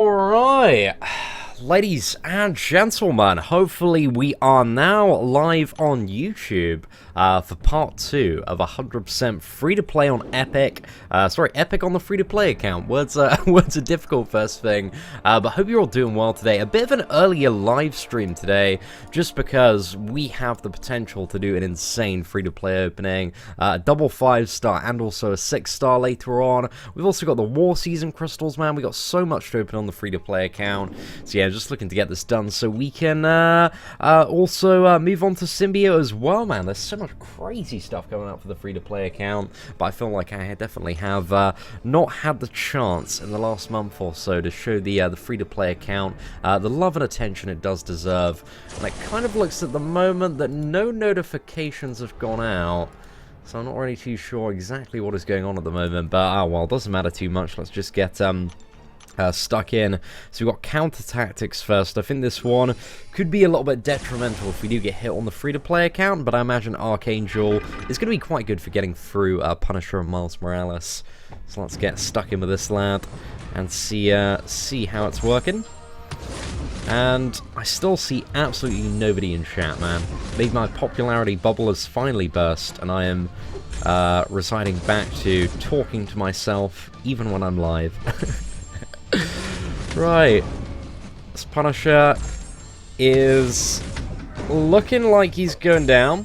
Alright, ladies and gentlemen, hopefully we are now live on YouTube for part 2 of 100% free-to-play on Epic. Epic on the free-to-play account. Words are difficult first thing, but hope you're all doing well today. A bit of an earlier live stream today, just because we have the potential to do an insane free-to-play opening, a double 5-star and also a 6-star later on. We've also got the War Season crystals, man. We got so much to open on the free-to-play account. So yeah, just looking to get this done so we can also move on to Symbiote as well, man. There's so much crazy stuff going out for the free-to-play account, but I feel like I definitely have not had the chance in the last month or so to show the free-to-play account the love and attention it does deserve. And it kind of looks at the moment that no notifications have gone out, so I'm not really too sure exactly what is going on at the moment, but well, it doesn't matter too much. Let's just get stuck in. So we've got counter tactics first. I think this one could be a little bit detrimental if we do get hit on the free-to-play account, but I imagine Archangel is going to be quite good for getting through Punisher and Miles Morales. So let's get stuck in with this lad and see how it's working. And I still see absolutely nobody in chat, man. Maybe my popularity bubble has finally burst, and I am residing back to talking to myself even when I'm live. Right, this Punisher is looking like he's going down.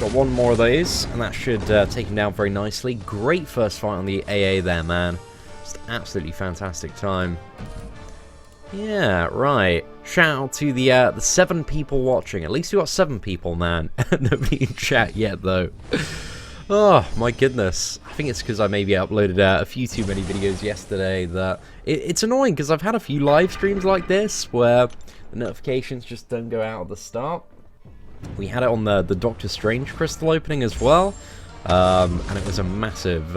Got one more of these, and that should take him down very nicely. Great first fight on the AA there, man. Just absolutely fantastic time. Yeah, right. Shout out to the 7 people watching. At least we got 7 people, man. Nobody in chat yet, though. Oh, my goodness. I think it's because I maybe uploaded a few too many videos yesterday that... It's annoying because I've had a few live streams like this where the notifications just don't go out at the start. We had it on the Doctor Strange crystal opening as well. And it was a massive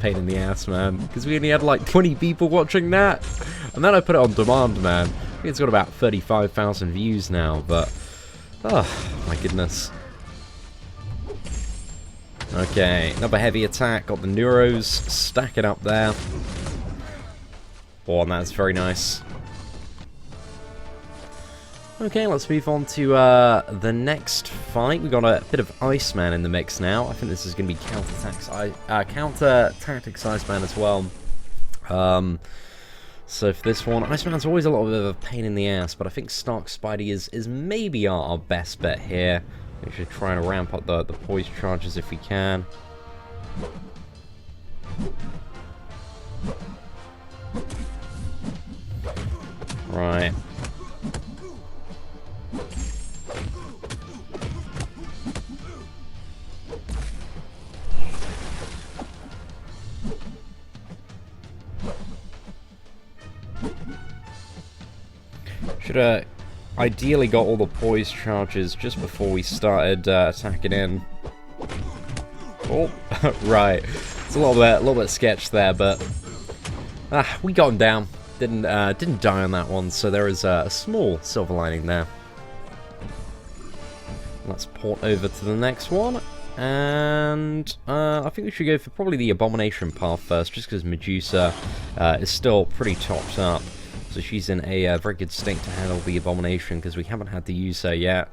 pain in the ass, man. Because we only had like 20 people watching that. And then I put it on demand, man. I think it's got about 35,000 views now, but... Oh, my goodness. Okay, another heavy attack. Got the Neuros stacking up there. Oh, and that's very nice. Okay, let's move on to the next fight. We got a bit of Iceman in the mix now. I think this is going to be counter tactics Iceman as well. So for this one, Iceman's always a little bit of a pain in the ass, but I think Stark Spidey is maybe our best bet here. We should try and ramp up the poise charges if we can. Right. Should have ideally got all the poise charges just before we started attacking in. Oh, right. It's a little bit sketch there, but we got him down. Didn't die on that one, so there is a small silver lining there. Let's port over to the next one, and I think we should go for probably the Abomination path first, just because Medusa is still pretty topped up. So she's in a very good state to handle the Abomination, because we haven't had to use her yet.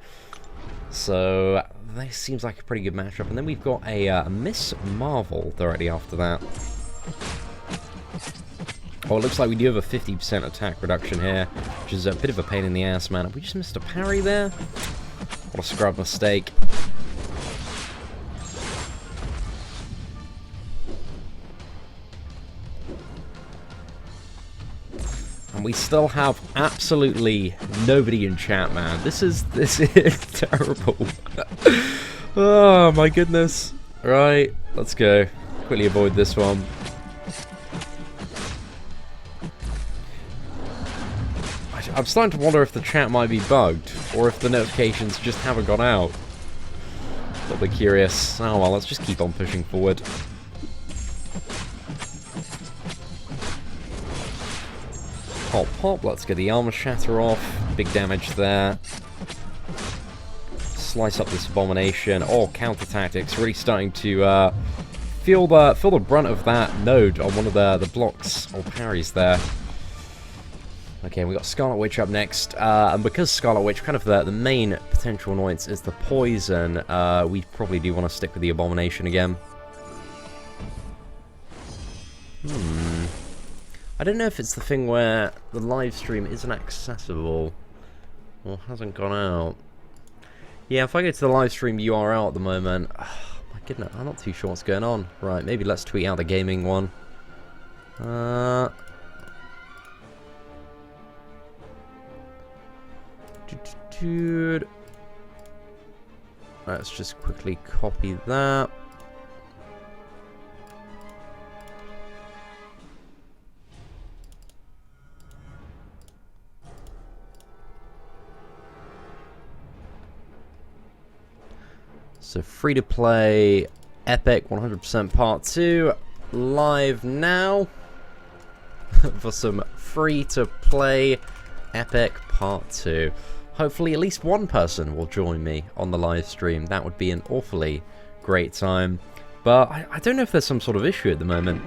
So this seems like a pretty good matchup. And then we've got a Miss Marvel directly after that. Oh, it looks like we do have a 50% attack reduction here, which is a bit of a pain in the ass, man. Have we just missed a parry there? What a scrub mistake. And we still have absolutely nobody in chat, man. This is terrible. Oh my goodness. Right, let's go. Quickly avoid this one. I'm starting to wonder if the chat might be bugged, or if the notifications just haven't gone out. A little bit curious. Oh well, let's just keep on pushing forward. Pop, pop, let's get the armor shatter off. Big damage there. Slice up this Abomination. Oh, counter tactics really starting to feel the brunt of that node on one of the blocks or parries there. Okay, we got Scarlet Witch up next, and because Scarlet Witch, kind of the main potential annoyance is the poison, we probably do want to stick with the Abomination again. I don't know if it's the thing where the live stream isn't accessible, or hasn't gone out. Yeah, if I go to the live stream URL at the moment, oh my goodness, I'm not too sure what's going on. Right, maybe let's tweet out the gaming one. Let's just quickly copy that. So free to play Epic 100% Part 2 live now for some free to play Epic Part 2. Hopefully at least one person will join me on the live stream. That would be an awfully great time. But I don't know if there's some sort of issue at the moment.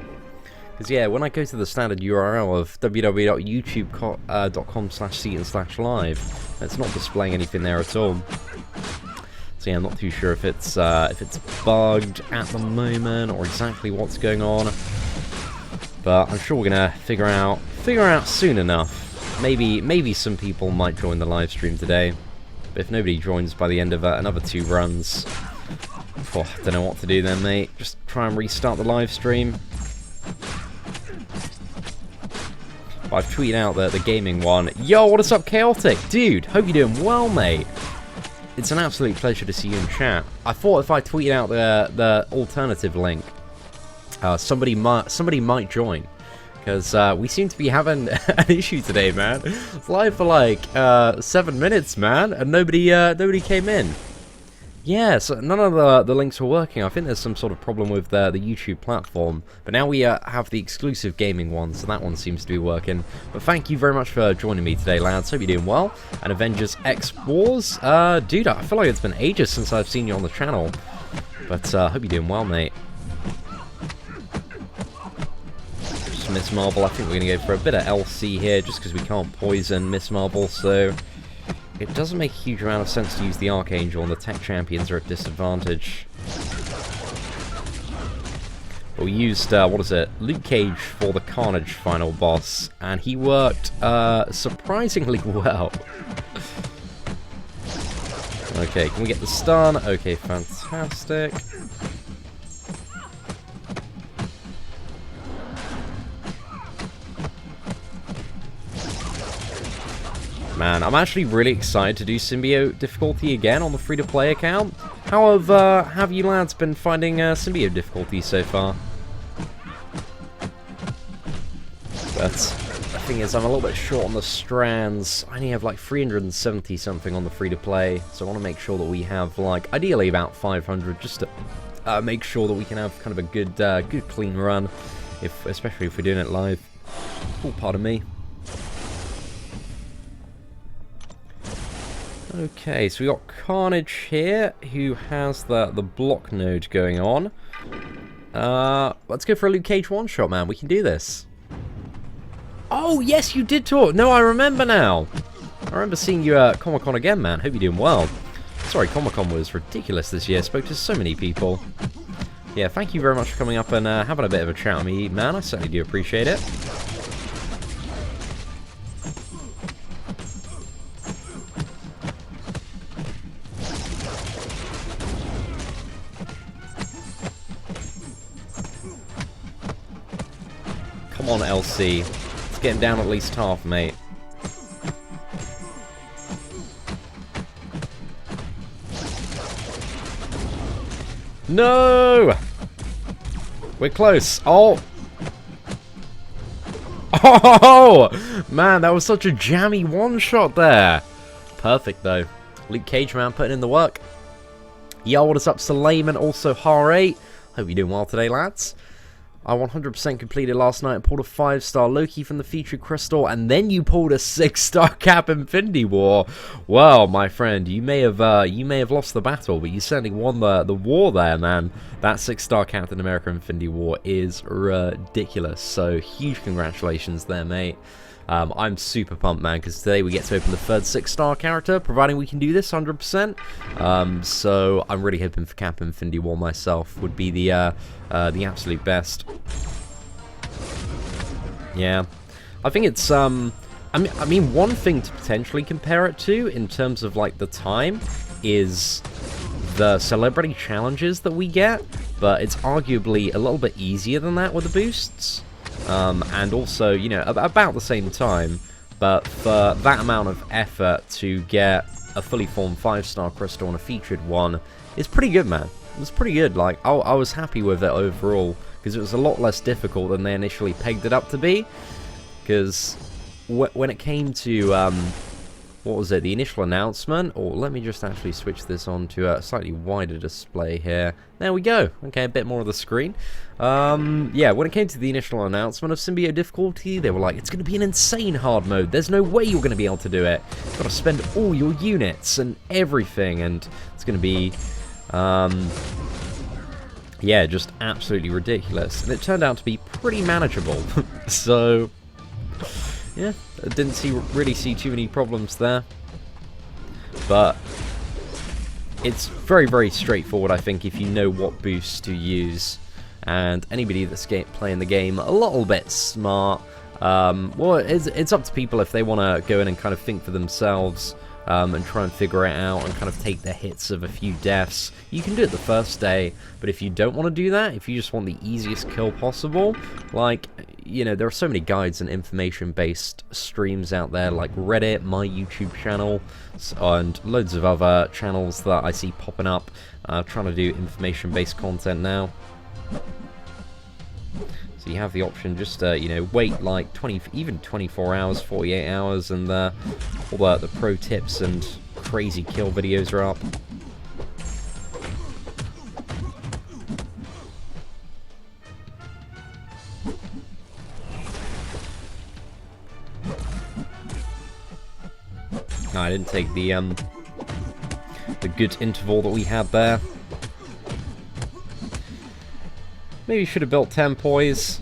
Because yeah, when I go to the standard URL of www.youtube.com/seatin/live, it's not displaying anything there at all. So yeah, I'm not too sure if it's bugged at the moment or exactly what's going on. But I'm sure we're gonna figure out soon enough. Maybe some people might join the live stream today. But if nobody joins by the end of another 2 runs, I don't know what to do then, mate. Just try and restart the live stream. But I've tweeted out the gaming one. Yo, what is up, Chaotic? Dude, hope you're doing well, mate. It's an absolute pleasure to see you in chat. I thought if I tweeted out the alternative link, somebody might join. Because we seem to be having an issue today, man. It's live for like 7 minutes, man, and nobody came in. Yeah, so none of the links were working. I think there's some sort of problem with the YouTube platform. But now we have the exclusive gaming one, so that one seems to be working. But thank you very much for joining me today, lads. Hope you're doing well. And Avengers X Wars, dude, I feel like it's been ages since I've seen you on the channel. But hope you're doing well, mate. Just Miss Marvel. I think we're gonna go for a bit of LC here, just because we can't poison Miss Marvel. So it doesn't make a huge amount of sense to use the Archangel, and the tech champions are at disadvantage. But we used, what is it, Luke Cage for the Carnage final boss, and he worked surprisingly well. Okay, can we get the stun? Okay, fantastic. Man, I'm actually really excited to do Symbiote difficulty again on the free-to-play account. How have you lads been finding Symbiote difficulty so far? But the thing is, I'm a little bit short on the strands. I only have like 370 something on the free-to-play, so I want to make sure that we have like ideally about 500, just to make sure that we can have kind of a good clean run, especially if we're doing it live. Oh, pardon me. Okay, so we got Carnage here, who has the block node going on. Let's go for a Luke Cage one-shot, man. We can do this. Oh, yes, you did talk. No, I remember now. I remember seeing you at Comic-Con again, man. Hope you're doing well. Sorry, Comic-Con was ridiculous this year. Spoke to so many people. Yeah, thank you very much for coming up and having a bit of a chat with me, man. I certainly do appreciate it. Come on, LC. Let's get him down at least half, mate. No! We're close. Oh! Oh! Man, that was such a jammy one-shot there. Perfect, though. Luke Cage, man, putting in the work. Yo, what is up, Suleiman? Also, Har8. Hope you're doing well today, lads. I 100% completed last night and pulled a 5-star Loki from the featured crystal, and then you pulled a 6-star Cap Infinity War. Well, my friend, you may have lost the battle, but you certainly won the war there, man. That 6-star Captain America Infinity War is ridiculous. So huge congratulations there, mate. I'm super pumped, man, because today we get to open the third 6-star character, providing we can do this 100%. So I'm really hoping for Cap Infinity War myself would be the absolute best. Yeah, I think it's I mean, one thing to potentially compare it to in terms of like the time is the celebrity challenges that we get, but it's arguably a little bit easier than that with the boosts, and also, you know, about the same time, but for that amount of effort to get a fully formed 5-star crystal and a featured one is pretty good, man. It was pretty good. Like, I was happy with it overall, because it was a lot less difficult than they initially pegged it up to be, because when it came to, what was it, the initial announcement, or let me just actually switch this on to a slightly wider display here. There we go. Okay, a bit more of the screen. Yeah, when it came to the initial announcement of Symbiote difficulty, they were like, it's going to be an insane hard mode. There's no way you're going to be able to do it. You've got to spend all your units and everything, and it's going to be, yeah, just absolutely ridiculous. And it turned out to be pretty manageable. So, yeah, I didn't really see too many problems there. But it's very, very straightforward, I think, if you know what boosts to use. And anybody that's playing the game a little bit smart, well, it's up to people if they want to go in and kind of think for themselves, and try and figure it out and kind of take the hits of a few deaths. You can do it the first day, but if you don't want to do that, if you just want the easiest kill possible, like, you know, there are so many guides and information-based streams out there, like Reddit, my YouTube channel, and loads of other channels that I see popping up, trying to do information-based content now. So you have the option just to, you know, wait like even 24 hours, 48 hours, and all the pro tips and crazy kill videos are up. No, I didn't take the good interval that we had there. Maybe should have built 10 poise.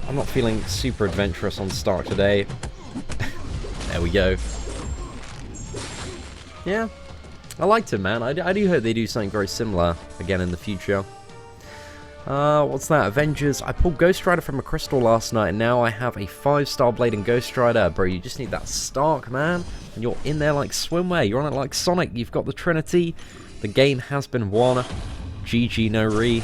I'm not feeling super adventurous on start today. There we go. Yeah, I liked it, man. I do hope they do something very similar again in the future. What's that? Avengers. I pulled Ghost Rider from a crystal last night, and now I have a 5-star blade and Ghost Rider. Bro, you just need that Stark, man. And you're in there like swimwear. You're on it like Sonic. You've got the Trinity. The game has been won. GG no re.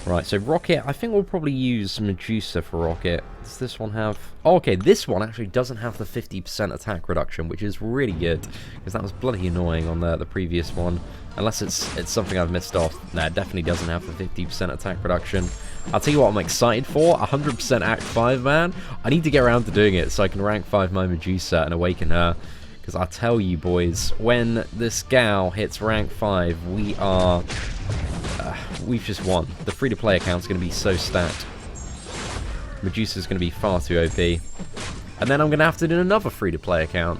Right, so Rocket, I think we'll probably use Medusa for Rocket. Does this one have... Oh, okay, this one actually doesn't have the 50% attack reduction, which is really good, because that was bloody annoying on the previous one. Unless it's something I've missed off. Nah, it definitely doesn't have the 50% attack reduction. I'll tell you what I'm excited for, 100% Act 5, man. I need to get around to doing it so I can rank 5 my Medusa and awaken her. Because I'll tell you, boys, when this gal hits rank 5, we are... we've just won. The free-to-play account's going to be so stacked. Medusa's going to be far too OP. And then I'm going to have to do another free-to-play account.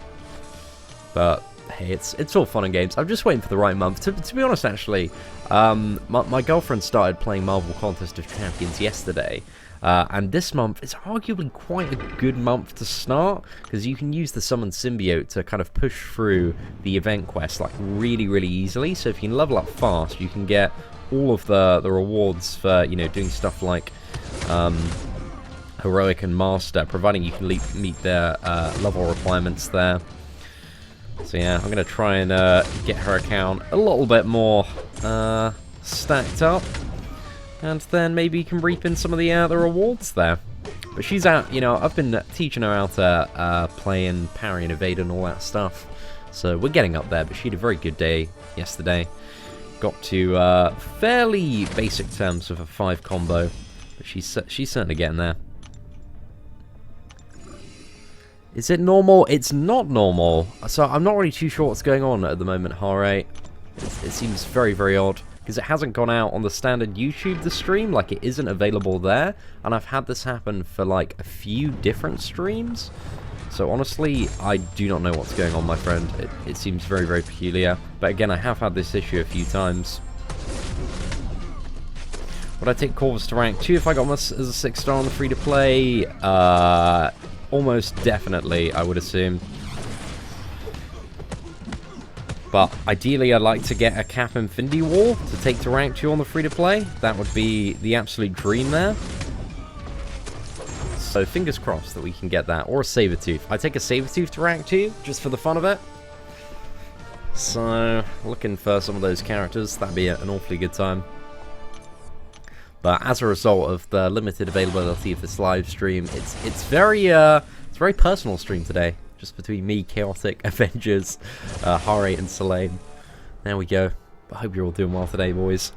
But, hey, it's all fun and games. I'm just waiting for the right month. To be honest, actually, my girlfriend started playing Marvel Contest of Champions yesterday. And this month is arguably quite a good month to start, because you can use the Summon Symbiote to kind of push through the event quest like really, really easily. So if you can level up fast, you can get all of the rewards for, you know, doing stuff like Heroic and Master, providing you can meet their level requirements there. So yeah, I'm going to try and get her account a little bit more stacked up. And then maybe you can reap in some of the rewards there. But she's out, you know, I've been teaching her how to play and parry and evade and all that stuff. So we're getting up there, but she had a very good day yesterday. Got to fairly basic terms with a 5 combo. But she's certainly getting there. Is it normal? It's not normal. So I'm not really too sure what's going on at the moment, Hare. It seems very, very odd. Because it hasn't gone out on the standard YouTube, the stream, like it isn't available there, and I've had this happen for like a few different streams, so honestly, I do not know what's going on, my friend. It seems very, very peculiar, but again, I have had this issue a few times. Would I take Corvus to rank 2 if I got him as a 6-star on the free-to-play? Almost definitely, I would assume. But ideally, I'd like to get a Cap Infinity War to take to rank 2 on the free-to-play. That would be the absolute dream there. So fingers crossed that we can get that. Or a Sabertooth. I'd take a Sabertooth to rank 2, just for the fun of it. So, looking for some of those characters. That'd be an awfully good time. But as a result of the limited availability of this live stream, it's very personal stream today. Just between me, Chaotic, Avengers, Hare, and Selene. There we go. I hope you're all doing well today, boys.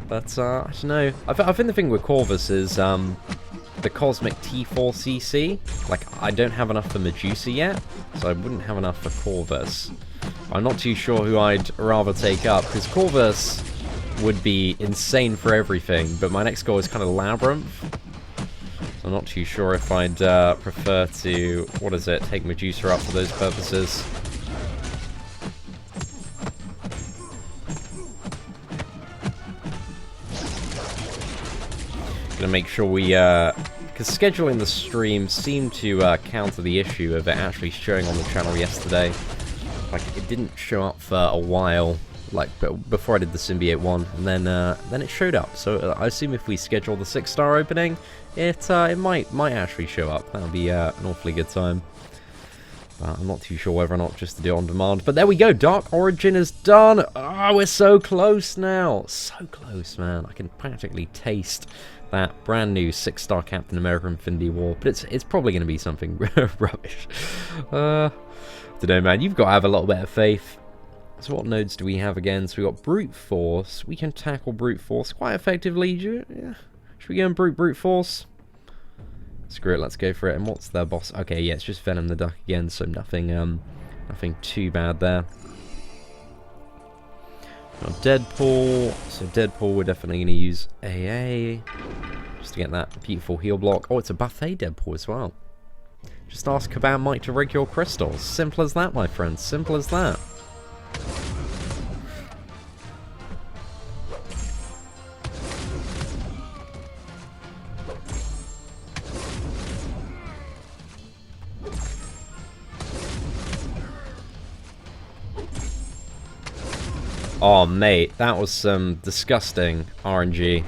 But, I don't know. I think the thing with Corvus is, the Cosmic T4 CC. Like, I don't have enough for Medusa yet, so I wouldn't have enough for Corvus. I'm not too sure who I'd rather take up, because Corvus would be insane for everything, but my next goal is kind of Labyrinth. I'm not too sure if I'd prefer to, take Medusa up for those purposes. Gonna make sure we, because scheduling the stream seemed to counter the issue of it actually showing on the channel yesterday. Like, it didn't show up for a while, like, before I did the Symbiote one, and then it showed up. So I assume if we schedule the 6-star opening, it might actually show up. That would be an awfully good time. I'm not too sure whether or not just to do it on demand. But there we go, Dark Origin is done. Oh, we're so close now. So close, man. I can practically taste that brand new 6-star Captain America Infinity War. But it's probably going to be something rubbish. I don't know, man. You've got to have a little bit of faith. So what nodes do we have again? So we got Brute Force. We can tackle Brute Force quite effectively. Yeah. Should we go and Brute Force? Screw it, let's go for it. And what's their boss? Okay, yeah, it's just Venom the Duck again, so nothing too bad there. Now Deadpool. So Deadpool, we're definitely going to use AA just to get that beautiful heal block. Oh, it's a buffet Deadpool as well. Just ask Kabam Mike to rig your crystals. Simple as that, my friends. Simple as that. Oh, mate, that was some disgusting RNG.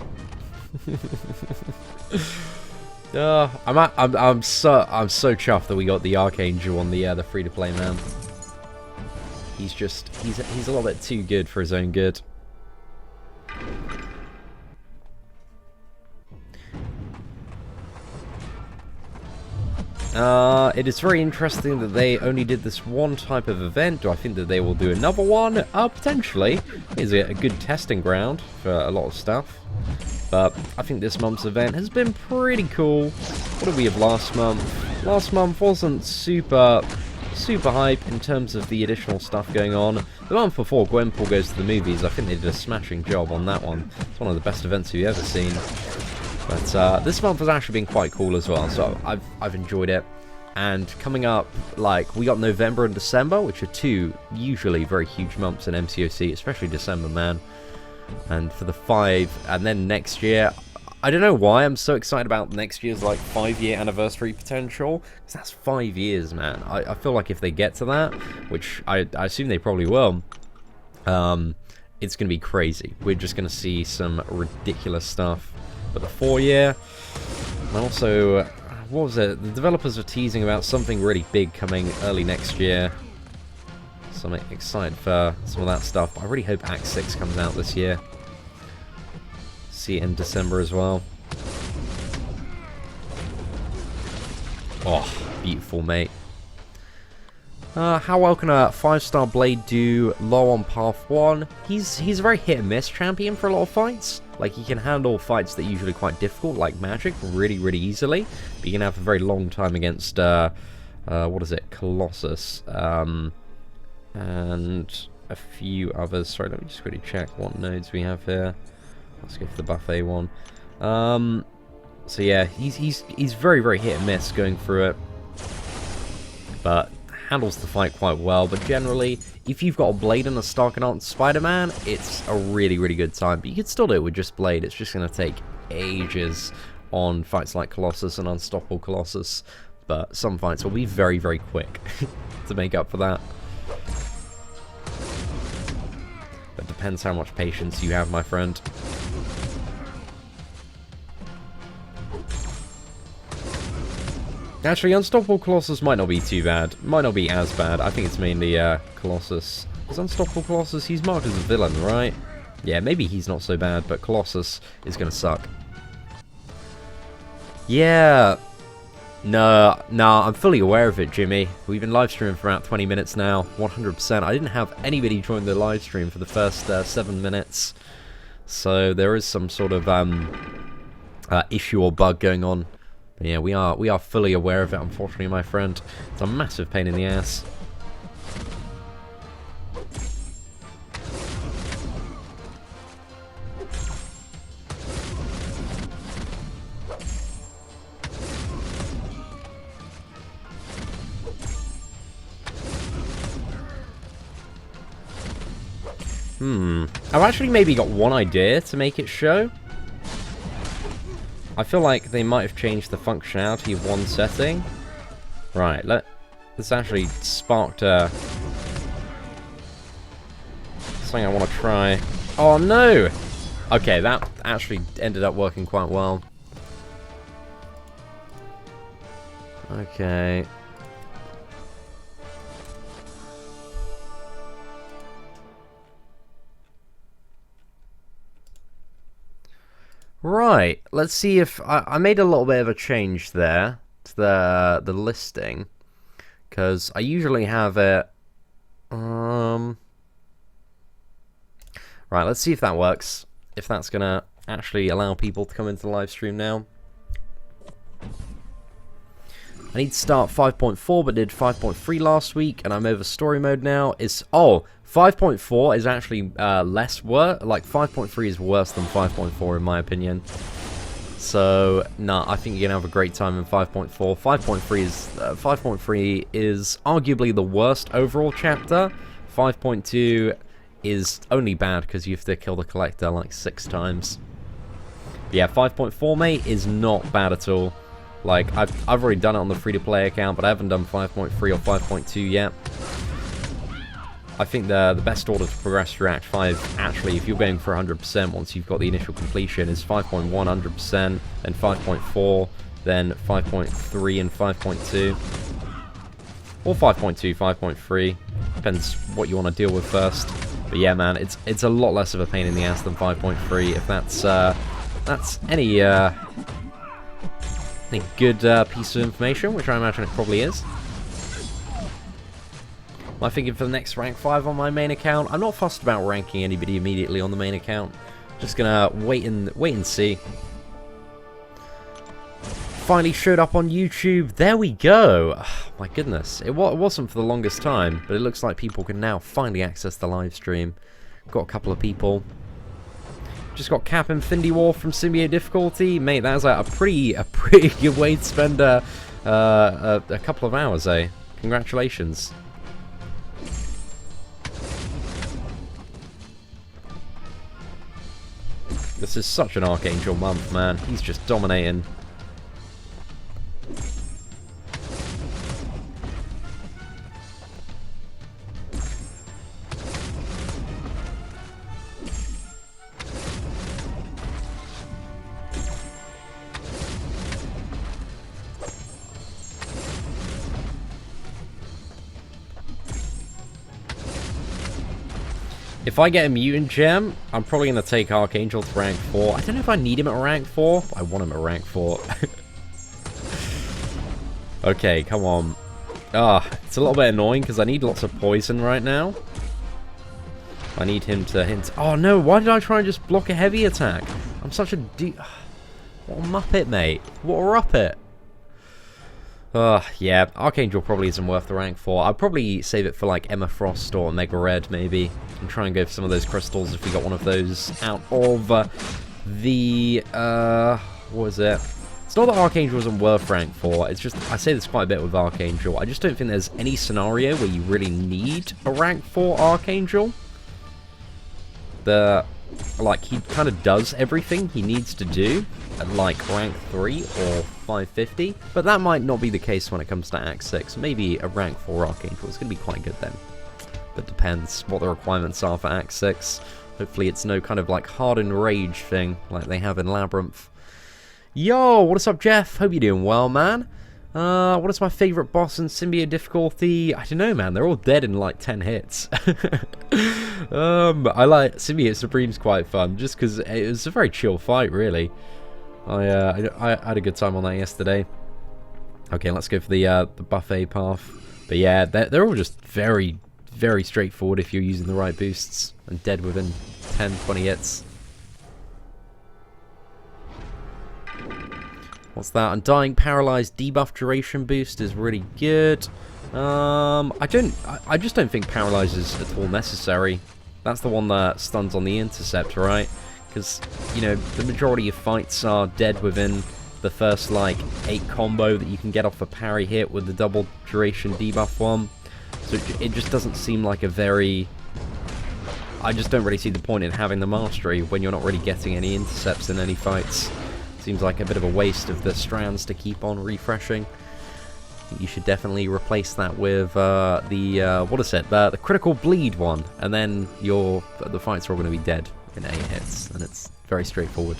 I'm so chuffed that we got the Archangel on the free-to-play, man. He's a little bit too good for his own good. It is very interesting that they only did this one type of event. Do I think that they will do another one? Potentially. It's a good testing ground for a lot of stuff. But I think this month's event has been pretty cool. What did we have last month? Last month wasn't super hype in terms of the additional stuff going on. The month before, Gwenpool Goes to the Movies, I think they did a smashing job on that one. It's one of the best events we've ever seen. But this month has actually been quite cool as well, so I've enjoyed it. And coming up, like, we got November and December, which are two usually very huge months in MCOC, especially December, man. And for the 5, and then next year, I don't know why I'm so excited about next year's, like, 5-year anniversary potential, because that's 5 years, man. I feel like if they get to that, which I assume they probably will, it's going to be crazy. We're just going to see some ridiculous stuff. But the 4-year, and also, what was it? The developers are teasing about something really big coming early next year. So I'm excited for some of that stuff. I really hope Act 6 comes out this year. See it in December as well. Oh, beautiful, mate. How well can a 5-star Blade do low on Path 1? He's a very hit and miss champion for a lot of fights. Like, he can handle fights that are usually quite difficult, like Magic, really, really easily. But you can have a very long time against, what is it, Colossus. And a few others. Sorry, let me just quickly check what nodes we have here. Let's go for the buffet one. So yeah, he's very, very hit and miss going through it. But handles the fight quite well, but generally, if you've got a Blade and a Starkanaut Spider-Man, it's a really, really good time. But you can still do it with just Blade. It's just going to take ages on fights like Colossus and Unstoppable Colossus, but some fights will be very, very quick to make up for that. It depends how much patience you have, my friend. Actually, Unstoppable Colossus might not be too bad. Might not be as bad. I think it's mainly Colossus. Is Unstoppable Colossus? He's marked as a villain, right? Yeah, maybe he's not so bad, but Colossus is going to suck. Yeah. No, I'm fully aware of it, Jimmy. We've been live streaming for about 20 minutes now. 100%. I didn't have anybody join the live stream for the first 7 minutes. So there is some sort of issue or bug going on. But yeah, we are fully aware of it, unfortunately, my friend. It's a massive pain in the ass. I've actually maybe got one idea to make it show. I feel like they might have changed the functionality of one setting. Right, this actually sparked something I want to try. Oh no! Okay, that actually ended up working quite well. Okay. Right, let's see if... I made a little bit of a change there to the listing, because I usually have it... Right, let's see if that works. If that's going to actually allow people to come into the live stream now. I need to start 5.4, but did 5.3 last week, and I'm over story mode now. 5.4 is actually less worse. Like, 5.3 is worse than 5.4 in my opinion. So, nah, I think you're going to have a great time in 5.4. 5.3 is arguably the worst overall chapter. 5.2 is only bad because you have to kill the collector like 6 times. Yeah, 5.4, mate, is not bad at all. Like, I've already done it on the free-to-play account, but I haven't done 5.3 or 5.2 yet. I think the best order to progress through Act 5, actually, if you're going for 100% once you've got the initial completion, is 5.1 100%, then 5.4, then 5.3 and 5.2. Or 5.2, 5.3. Depends what you want to deal with first. But yeah, man, it's a lot less of a pain in the ass than 5.3, if that's any good piece of information, which I imagine it probably is. I'm thinking for the next rank 5 on my main account. I'm not fussed about ranking anybody immediately on the main account. Just gonna wait and see. Finally showed up on YouTube. There we go. Oh, my goodness. It wasn't for the longest time, but it looks like people can now finally access the live stream. Got a couple of people. Just got Cap Infinity War from Symbiote difficulty. Mate, that's a pretty good way to spend a couple of hours, eh? Congratulations. This is such an Archangel month, man. He's just dominating. If I get a mutant gem, I'm probably going to take Archangel to rank 4. I don't know if I need him at rank 4, but I want him at rank 4. Okay, come on. It's a little bit annoying because I need lots of poison right now. I need him to hint. Oh no, why did I try and just block a heavy attack? I'm such a what a muppet, mate. What a ruppet. Yeah, Archangel probably isn't worth the rank 4. I'd probably save it for like Emma Frost or Mega Red, maybe. And try and go for some of those crystals if we got one of those out of the, what was it? It's not that Archangel isn't worth rank 4, it's just, I say this quite a bit with Archangel, I just don't think there's any scenario where you really need a rank 4 Archangel. Like, he kind of does everything he needs to do at, like, rank 3 or 550, but that might not be the case when it comes to Act 6. Maybe a rank 4 Archangel is going to be quite good then. But depends what the requirements are for Act 6. Hopefully it's no kind of, like, hardened rage thing like they have in Labyrinth. Yo, what is up, Jeff? Hope you're doing well, man. What is my favorite boss in Symbiote difficulty? I don't know, man. They're all dead in like 10 hits. I like Symbiote Supreme's quite fun, just because it was a very chill fight, really. I had a good time on that yesterday. Okay, let's go for the buffet path. But yeah, they're all just very, very straightforward if you're using the right boosts and dead within 10, 20 hits. What's that? Undying Paralyzed debuff duration boost is really good. I just don't think Paralyze is at all necessary. That's the one that stuns on the intercept, right? Because, you know, the majority of fights are dead within the first, like, 8 combo that you can get off a parry hit with the double duration debuff one. So it just doesn't seem like a very... I just don't really see the point in having the mastery when you're not really getting any intercepts in any fights. Seems like a bit of a waste of the strands to keep on refreshing. You should definitely replace that with what is it? The critical bleed one, and then the fights are all going to be dead in 8 hits, and it's very straightforward.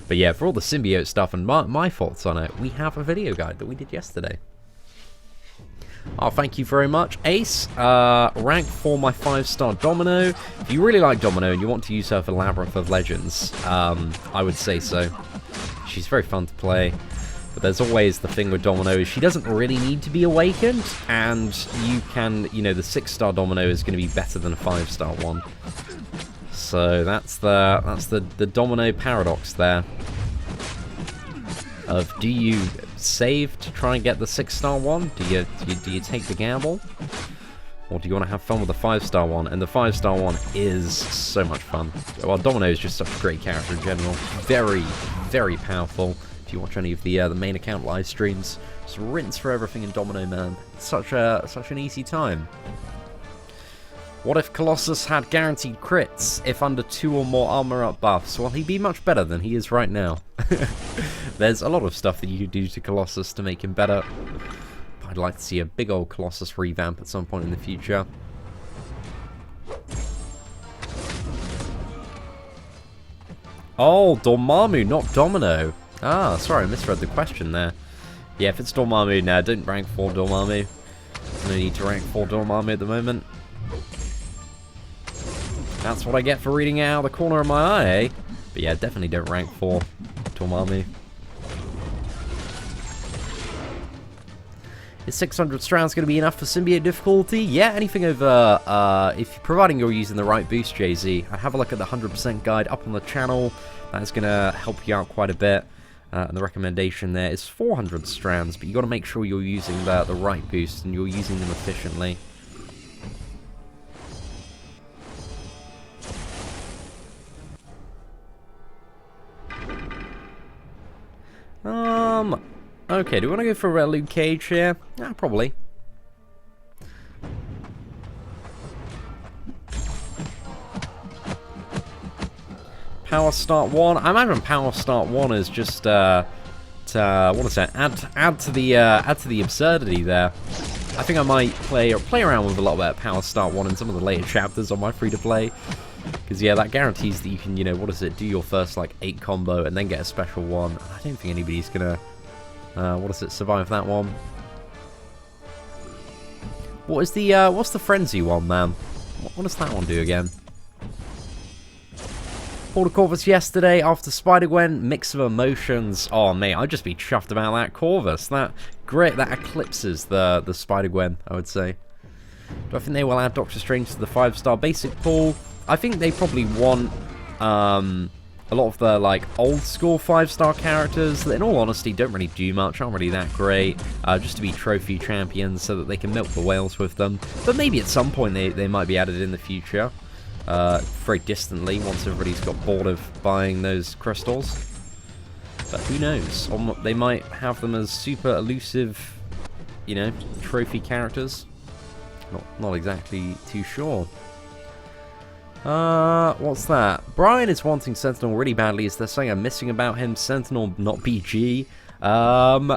But yeah, for all the symbiote stuff and my thoughts on it, we have a video guide that we did yesterday. Oh, thank you very much, Ace. Rank for my 5-star Domino. If you really like Domino and you want to use her for Labyrinth of Legends, I would say so. She's very fun to play. But there's always the thing with Domino is she doesn't really need to be awakened, and you can, you know, the 6-star Domino is going to be better than a 5-star one. So that's the Domino paradox there. Of do you save to try and get the 6-star one? Do you take the gamble? Or do you want to have fun with the 5-star one? And the 5-star one is so much fun. Well, Domino is just such a great character in general. Very, very powerful. If you watch any of the main account live streams, just rinse for everything in Domino, man. It's such an easy time. What if Colossus had guaranteed crits if under 2 or more armor up buffs? Well, he'd be much better than he is right now. There's a lot of stuff that you could do to Colossus to make him better. I'd like to see a big old Colossus revamp at some point in the future. Oh, Dormammu, not Domino. Ah, sorry, I misread the question there. Yeah, if it's Dormammu, nah, don't rank 4 Dormammu. No need to rank 4 Dormammu at the moment. That's what I get for reading it out of the corner of my eye, eh? But yeah, definitely don't rank 4 Dormammu. Is 600 strands going to be enough for symbiote difficulty? Yeah, anything over, providing you're using the right boost, JZ. I'd have a look at the 100% guide up on the channel. That's going to help you out quite a bit. And the recommendation there is 400 strands, but you got to make sure you're using the right boost and you're using them efficiently. Okay, do we want to go for Luke Cage here? Yeah, probably. Power Start 1. I imagine Power Start 1 is just what is that? Add to the absurdity there. I think I might play around with a lot of Power Start 1 in some of the later chapters on my free-to-play. Because, yeah, that guarantees that you can, you know, what is it, do your first, like, 8 combo and then get a special one. I don't think anybody's gonna, survive that one. What's the Frenzy one, man? What does that one do again? Pulled a Corvus yesterday after Spider-Gwen, mix of emotions. Oh, mate, I'd just be chuffed about that Corvus. That eclipses the Spider-Gwen, I would say. Do I think they will add Doctor Strange to the 5-star basic pool? I think they probably want a lot of the like old school 5-star characters that in all honesty don't really do much, aren't really that great, just to be trophy champions so that they can milk the whales with them. But maybe at some point they might be added in the future, very distantly, once everybody's got bored of buying those crystals. But who knows? Or they might have them as super elusive, you know, trophy characters. Not exactly too sure. What's that? Brian is wanting Sentinel really badly. Is there something I'm missing about him? Sentinel, not BG.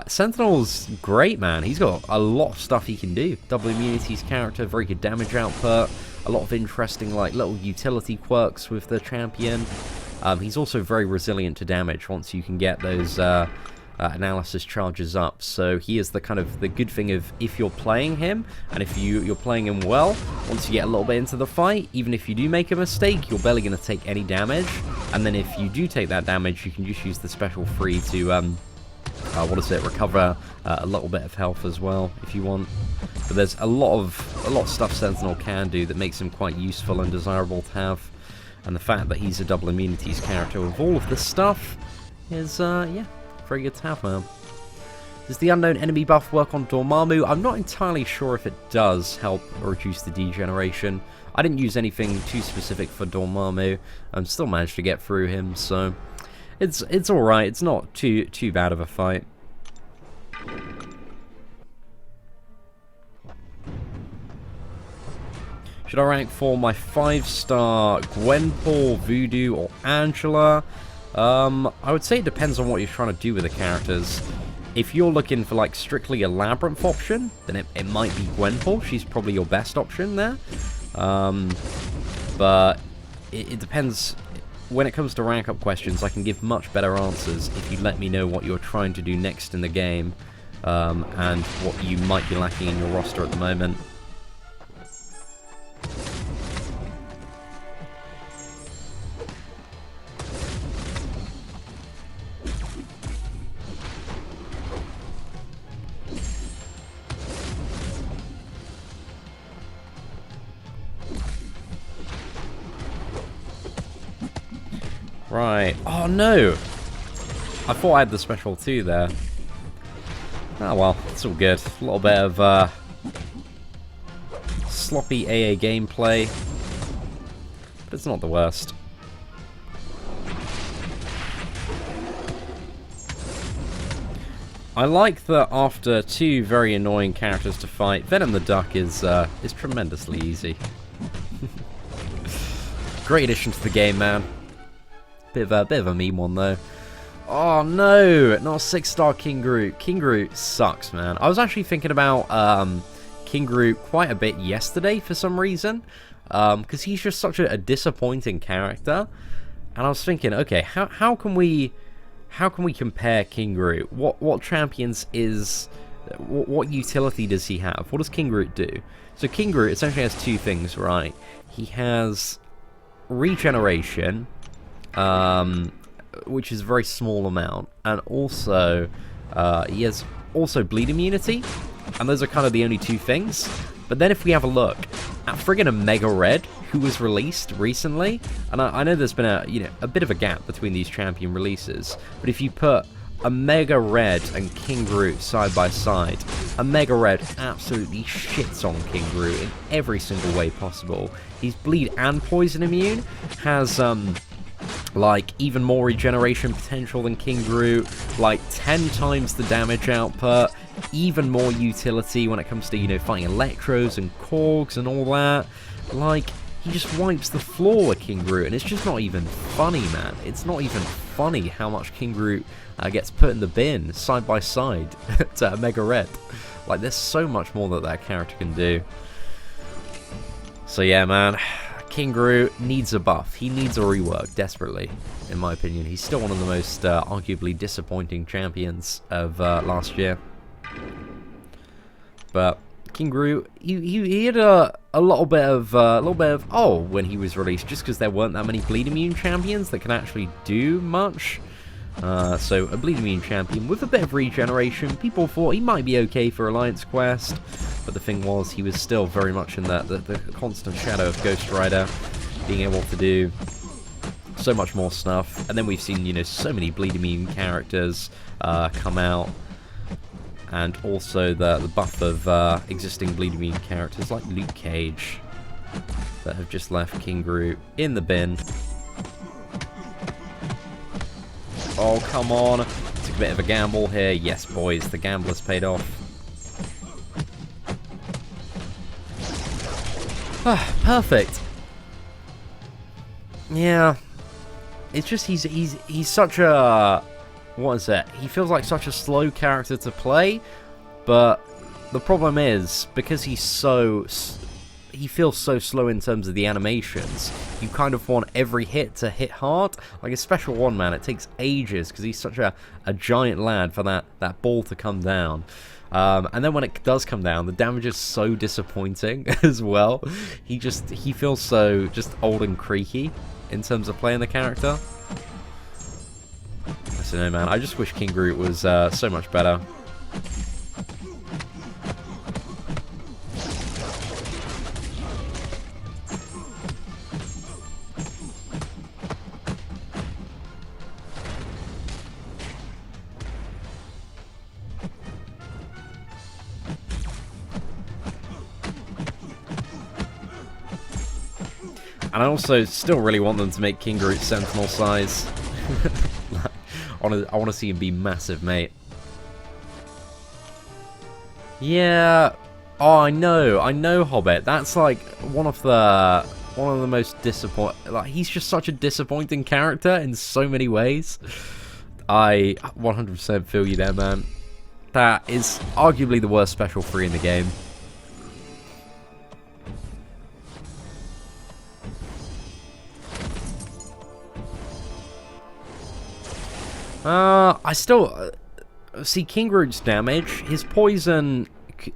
Sentinel's great, man. He's got a lot of stuff he can do. Double immunities character, very good damage output, a lot of interesting, like, little utility quirks with the champion. He's also very resilient to damage once you can get those, analysis charges up. So he is the kind of the good thing of if you're playing him and if you're playing him well, once you get a little bit into the fight, even if you do make a mistake, you're barely going to take any damage. And then if you do take that damage, you can just use the special free to recover a little bit of health as well if you want. But there's a lot of stuff Sentinel can do that makes him quite useful and desirable to have. And the fact that he's a double immunities character with all of this stuff is yeah, very good to have, man. Does the unknown enemy buff work on Dormammu? I'm not entirely sure if it does help reduce the degeneration. I didn't use anything too specific for Dormammu. I still managed to get through him, so it's all right. It's not too bad of a fight. Should I rank for my 5-star Gwenpool, Voodoo, or Angela? I would say it depends on what you're trying to do with the characters. If you're looking for, like, strictly a Labyrinth option, then it might be Gwenpool. She's probably your best option there. But it depends. When it comes to rank-up questions, I can give much better answers if you let me know what you're trying to do next in the game, and what you might be lacking in your roster at the moment. Right. Oh, no! I thought I had the special 2 there. Oh, well. It's all good. A little bit of, sloppy AA gameplay. But it's not the worst. I like that after 2 very annoying characters to fight, Venom the Duck is tremendously easy. Great addition to the game, man. Bit of a meme one, though. Oh, no! Not a 6-star King Groot. King Groot sucks, man. I was actually thinking about King Groot quite a bit yesterday for some reason. Because he's just such a disappointing character. And I was thinking, okay, how can we compare King Groot? What champions is... What utility does he have? What does King Groot do? So King Groot essentially has 2 things, right? He has regeneration, which is a very small amount, and also he has also bleed immunity, and those are kind of the only 2 things. But then if we have a look at friggin' Omega Red, who was released recently, and I know there's been a bit of a gap between these champion releases, but if you put Omega Red and King Groot side by side, Omega Red absolutely shits on King Groot in every single way possible. He's bleed and poison immune, has like even more regeneration potential than King Groot, like 10 times the damage output, even more utility when it comes to, fighting Electros and Korgs and all that. Like, he just wipes the floor with King Groot, and it's just not even funny, man. It's not even funny how much King Groot gets put in the bin side by side to Omega Red. Like, there's so much more that character can do. So yeah, man, King Groot needs a buff. He needs a rework desperately, in my opinion. He's still one of the most arguably disappointing champions of last year. But King Groot, he had a little bit of when he was released, just because there weren't that many bleed immune champions that can actually do much. So a bleed immune champion with a bit of regeneration. People thought he might be okay for Alliance Quest, but the thing was, he was still very much in the constant shadow of Ghost Rider, being able to do so much more stuff. And then we've seen, so many bleed immune characters come out, and also the buff of existing bleed immune characters like Luke Cage that have just left King Groot in the bin. Oh, come on. Took a bit of a gamble here. Yes, boys, the gambler's paid off. Ah, perfect. Yeah. It's just he's such a... What is it? He feels like such a slow character to play, but the problem is, because he's so... He feels so slow in terms of the animations, you kind of want every hit to hit hard. Like a special one, man, it takes ages because he's such a giant lad for that ball to come down. And then when it does come down, the damage is so disappointing as well. He feels so just old and creaky in terms of playing the character. I don't know, man. I just wish King Groot was so much better. And I also still really want them to make King Groot Sentinel size. I want to see him be massive, mate. Yeah. Oh, I know, Hobbit. That's like one of the most disappointing. Like, he's just such a disappointing character in so many ways. I 100% feel you there, man. That is arguably the worst special 3 in the game. I still see King Groot's damage. His poison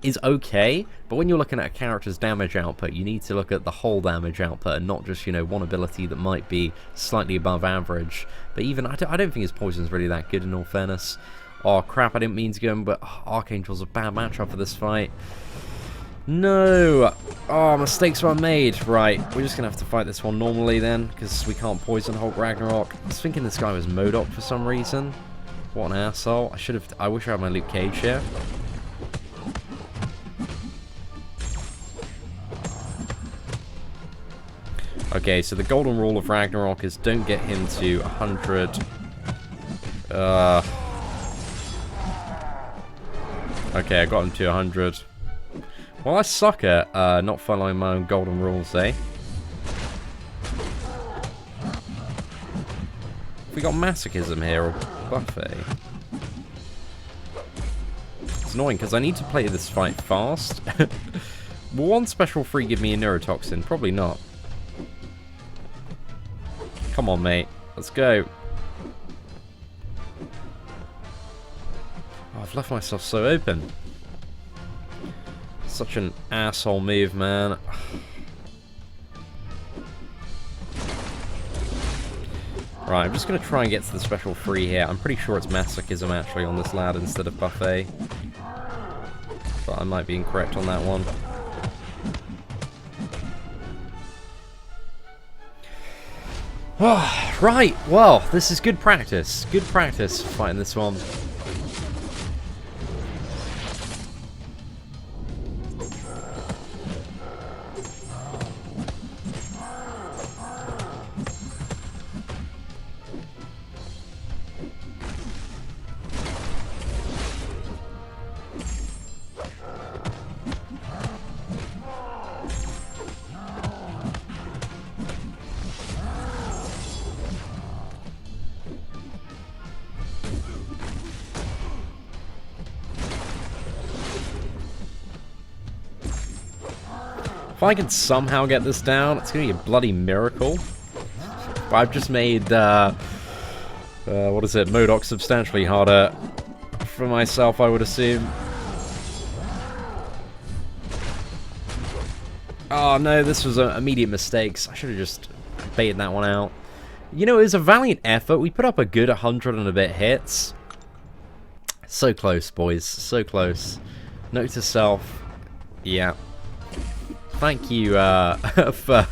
is okay, but when you're looking at a character's damage output, you need to look at the whole damage output and not just, you know, one ability that might be slightly above average. But even I don't think his poison's really that good, in all fairness. Oh crap, I didn't mean to go in, but Archangel's a bad matchup for this fight. No! Oh, mistakes were made. Right, we're just gonna have to fight this one normally then, because we can't poison Hulk Ragnarok. I was thinking this guy was MODOK for some reason. What an asshole. I wish I had my Luke Cage here. Okay, so the golden rule of Ragnarok is don't get him to 100. Okay, I got him to 100. Well, I suck at not following my own golden rules, eh? We got masochism here, or buffet. It's annoying, because I need to play this fight fast. Will one special 3 give me a neurotoxin? Probably not. Come on, mate. Let's go. Oh, I've left myself so open. Such an asshole move, man. Right, I'm just going to try and get to the special 3 here. I'm pretty sure it's masochism actually on this lad instead of buffet. But I might be incorrect on that one. Oh, right, well, this is good practice. Good practice fighting this one. If I can somehow get this down, it's going to be a bloody miracle. But I've just made, what is it, MODOK substantially harder for myself, I would assume. Oh no, this was immediate mistakes. I should have just baited that one out. You know, it was a valiant effort. We put up a good 100 and a bit hits. So close, boys. So close. Note to self. Yeah. Thank you for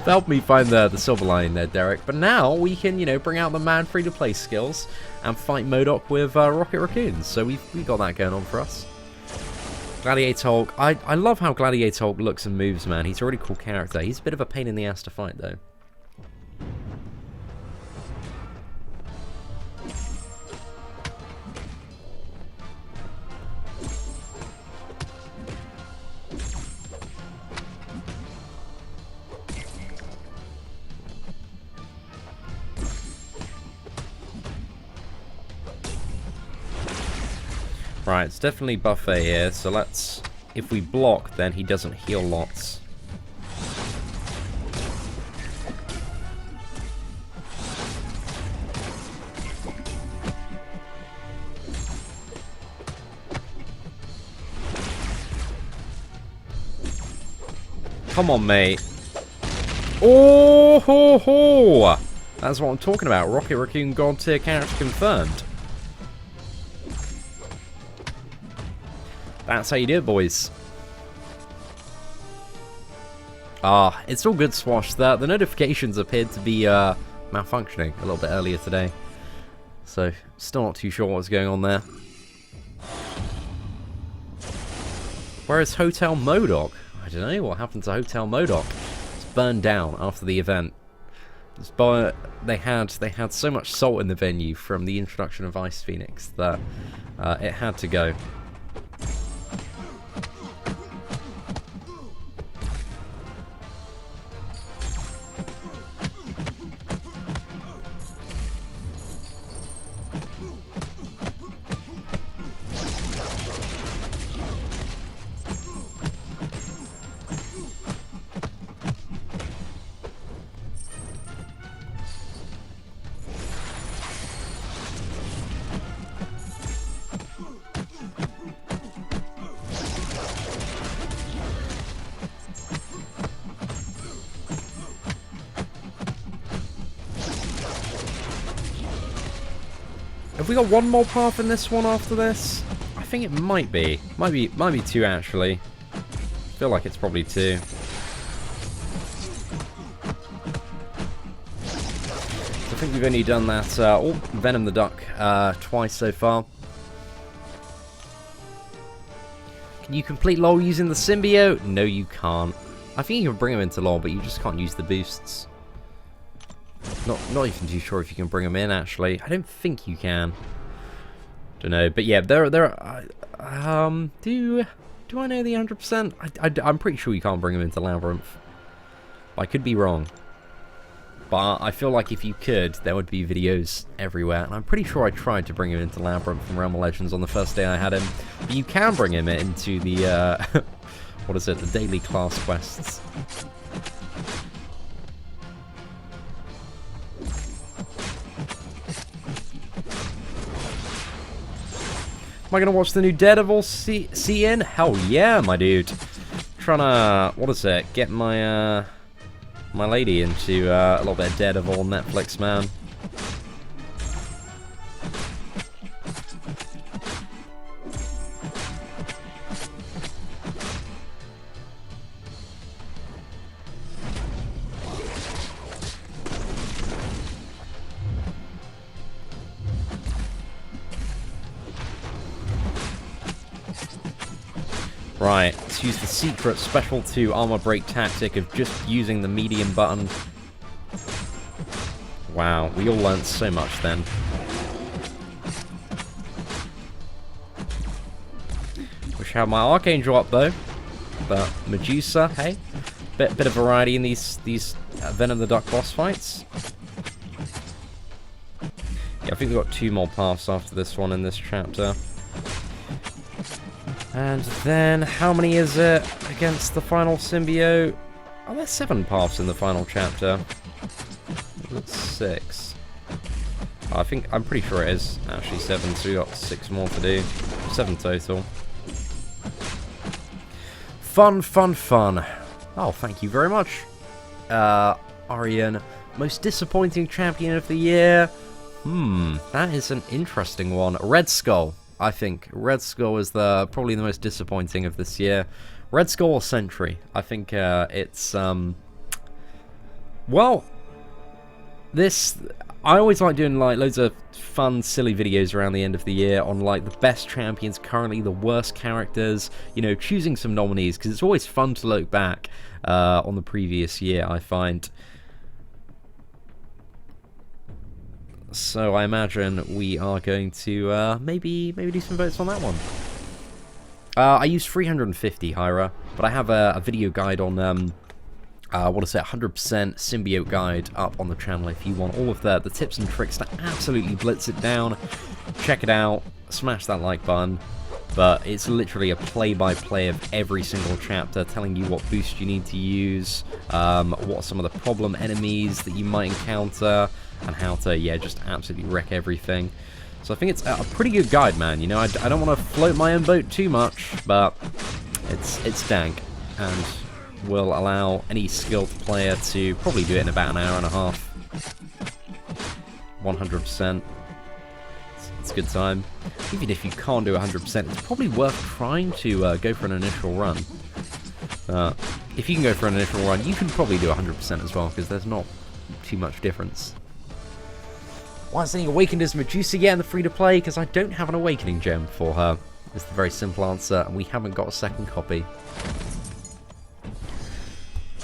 helping me find the silver lining there, Derek. But now we can, you know, bring out the man free-to-play skills and fight MODOK with Rocket Raccoons. So we've got that going on for us. Gladiator Hulk. I love how Gladiator Hulk looks and moves, man. He's a really cool character. He's a bit of a pain in the ass to fight, though. Right, it's definitely buffet here, so let's... If we block, then he doesn't heal lots. Come on, mate. Oh, ho, ho. That's what I'm talking about. Rocket Raccoon God tier character confirmed. That's how you do it, boys. Ah, it's all good, Swash. The notifications appeared to be malfunctioning a little bit earlier today. So, still not too sure what's going on there. Where is Hotel MODOK? I don't know what happened to Hotel MODOK. It's burned down after the event. They had so much salt in the venue from the introduction of Ice Phoenix that it had to go. Have we got one more path in this one after this? I think it might be. Might be two, actually. I feel like it's probably two. I think we've only done that, Venom the Duck, twice so far. Can you complete LoL using the symbiote? No, you can't. I think you can bring him into LoL, but you just can't use the boosts. Not even too sure if you can bring them in, actually. I don't think you can. Don't know, but yeah, do I know the 100%? I'm pretty sure you can't bring them into Labyrinth. I could be wrong. But I feel like if you could, there would be videos everywhere. And I'm pretty sure I tried to bring him into Labyrinth from Realm of Legends on the first day I had him. But you can bring him into the, what is it, the daily class quests. Am I going to watch the new Daredevil Seatin? Hell yeah, my dude. Trying to, what is it, get my my lady into a little bit of Daredevil on Netflix, man. Right, let's use the secret special 2 armor break tactic of just using the medium button. Wow, we all learned so much then. Wish I had my Archangel up though, but Medusa, hey, bit of variety in these Venom the Duck boss fights. Yeah, I think we've got 2 more paths after this one in this chapter. And then, how many is it against the final symbiote? Oh, there's 7 paths in the final chapter. That's 6. Oh, I'm pretty sure it is actually 7, so we got 6 more to do. 7 total. Fun, fun, fun. Oh, thank you very much. Arian, most disappointing champion of the year. That is an interesting one. Red Skull. I think Red Skull is probably the most disappointing of this year. Red Skull or Sentry? I think it's well, I always like doing like loads of fun, silly videos around the end of the year on like the best champions currently, the worst characters. You know, choosing some nominees because it's always fun to look back on the previous year, I find. So I imagine we are going to maybe do some votes on that one. I use 350 Hyra, but I have a video guide on what is it, 100% symbiote guide up on the channel if you want all of the tips and tricks to absolutely blitz it down. Check it out, smash that like button, but it's literally a play-by-play of every single chapter, telling you what boost you need to use, what are some of the problem enemies that you might encounter, and how to, yeah, just absolutely wreck everything. So I think it's a pretty good guide, man. You know, I don't want to float my own boat too much, but it's dank, and will allow any skilled player to probably do it in about an hour and a half. 100%. It's a good time. Even if you can't do 100%, it's probably worth trying to go for an initial run. If you can go for an initial run, you can probably do 100% as well, because there's not too much difference. Why isn't he awakened as Medusa yet in the free-to-play? Because I don't have an awakening gem for her. Is the very simple answer, and we haven't got a second copy.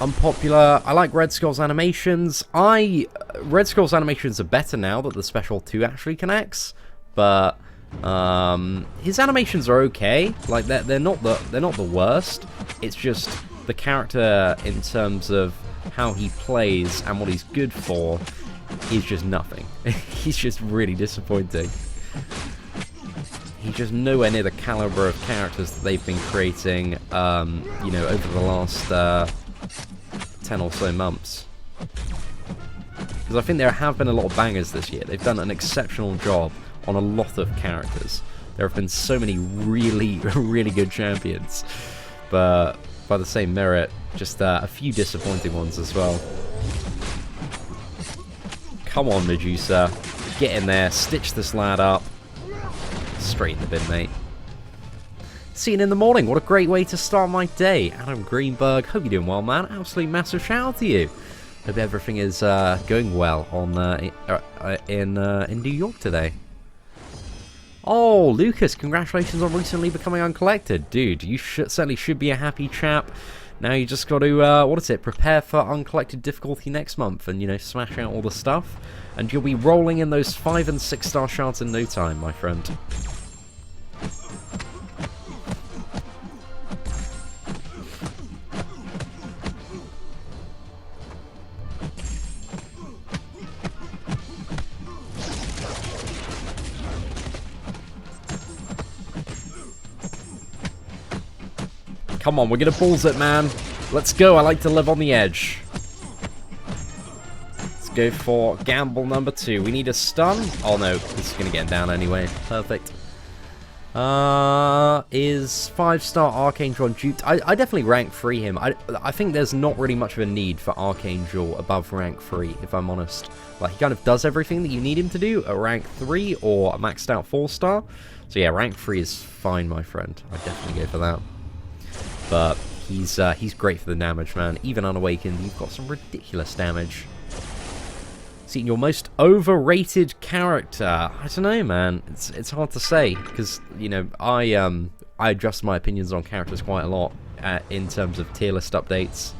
Unpopular. I like Red Skull's animations. Red Skull's animations are better now that the Special 2 actually connects, but his animations are okay. Like they're not the worst. It's just the character in terms of how he plays and what he's good for is just nothing. He's just really disappointing. He's just nowhere near the caliber of characters that they've been creating, you know, over the last 10 or so months. Because I think there have been a lot of bangers this year. They've done an exceptional job on a lot of characters. There have been so many really, really good champions. But by the same merit, just a few disappointing ones as well. Come on, Medusa. Get in there, stitch this lad up. Straight in the bin, mate. Seatin in the morning, what a great way to start my day. Adam Greenberg, hope you're doing well, man. Absolutely massive shout out to you. Hope everything is going well on in New York today. Oh, Lucas, congratulations on recently becoming uncollected. Dude, you certainly should be a happy chap. Now you just got to, what is it, prepare for uncollected difficulty next month and, you know, smash out all the stuff. And you'll be rolling in those 5- and 6-star shards in no time, my friend. Come on, we're gonna balls it, man. Let's go, I like to live on the edge. Let's go for gamble number 2. We need a stun. Oh no, this is gonna get down anyway. Perfect. Is 5-star Archangel duped? I definitely rank 3 him. I think there's not really much of a need for Archangel above rank 3, if I'm honest. Like, he kind of does everything that you need him to do at rank 3 or a maxed out 4-star. So yeah, rank 3 is fine, my friend. I'd definitely go for that. But he's great for the damage, man. Even unawakened, you've got some ridiculous damage. Seatin, your most overrated character? I don't know, man. It's hard to say because, you know, I adjust my opinions on characters quite a lot in terms of tier list updates.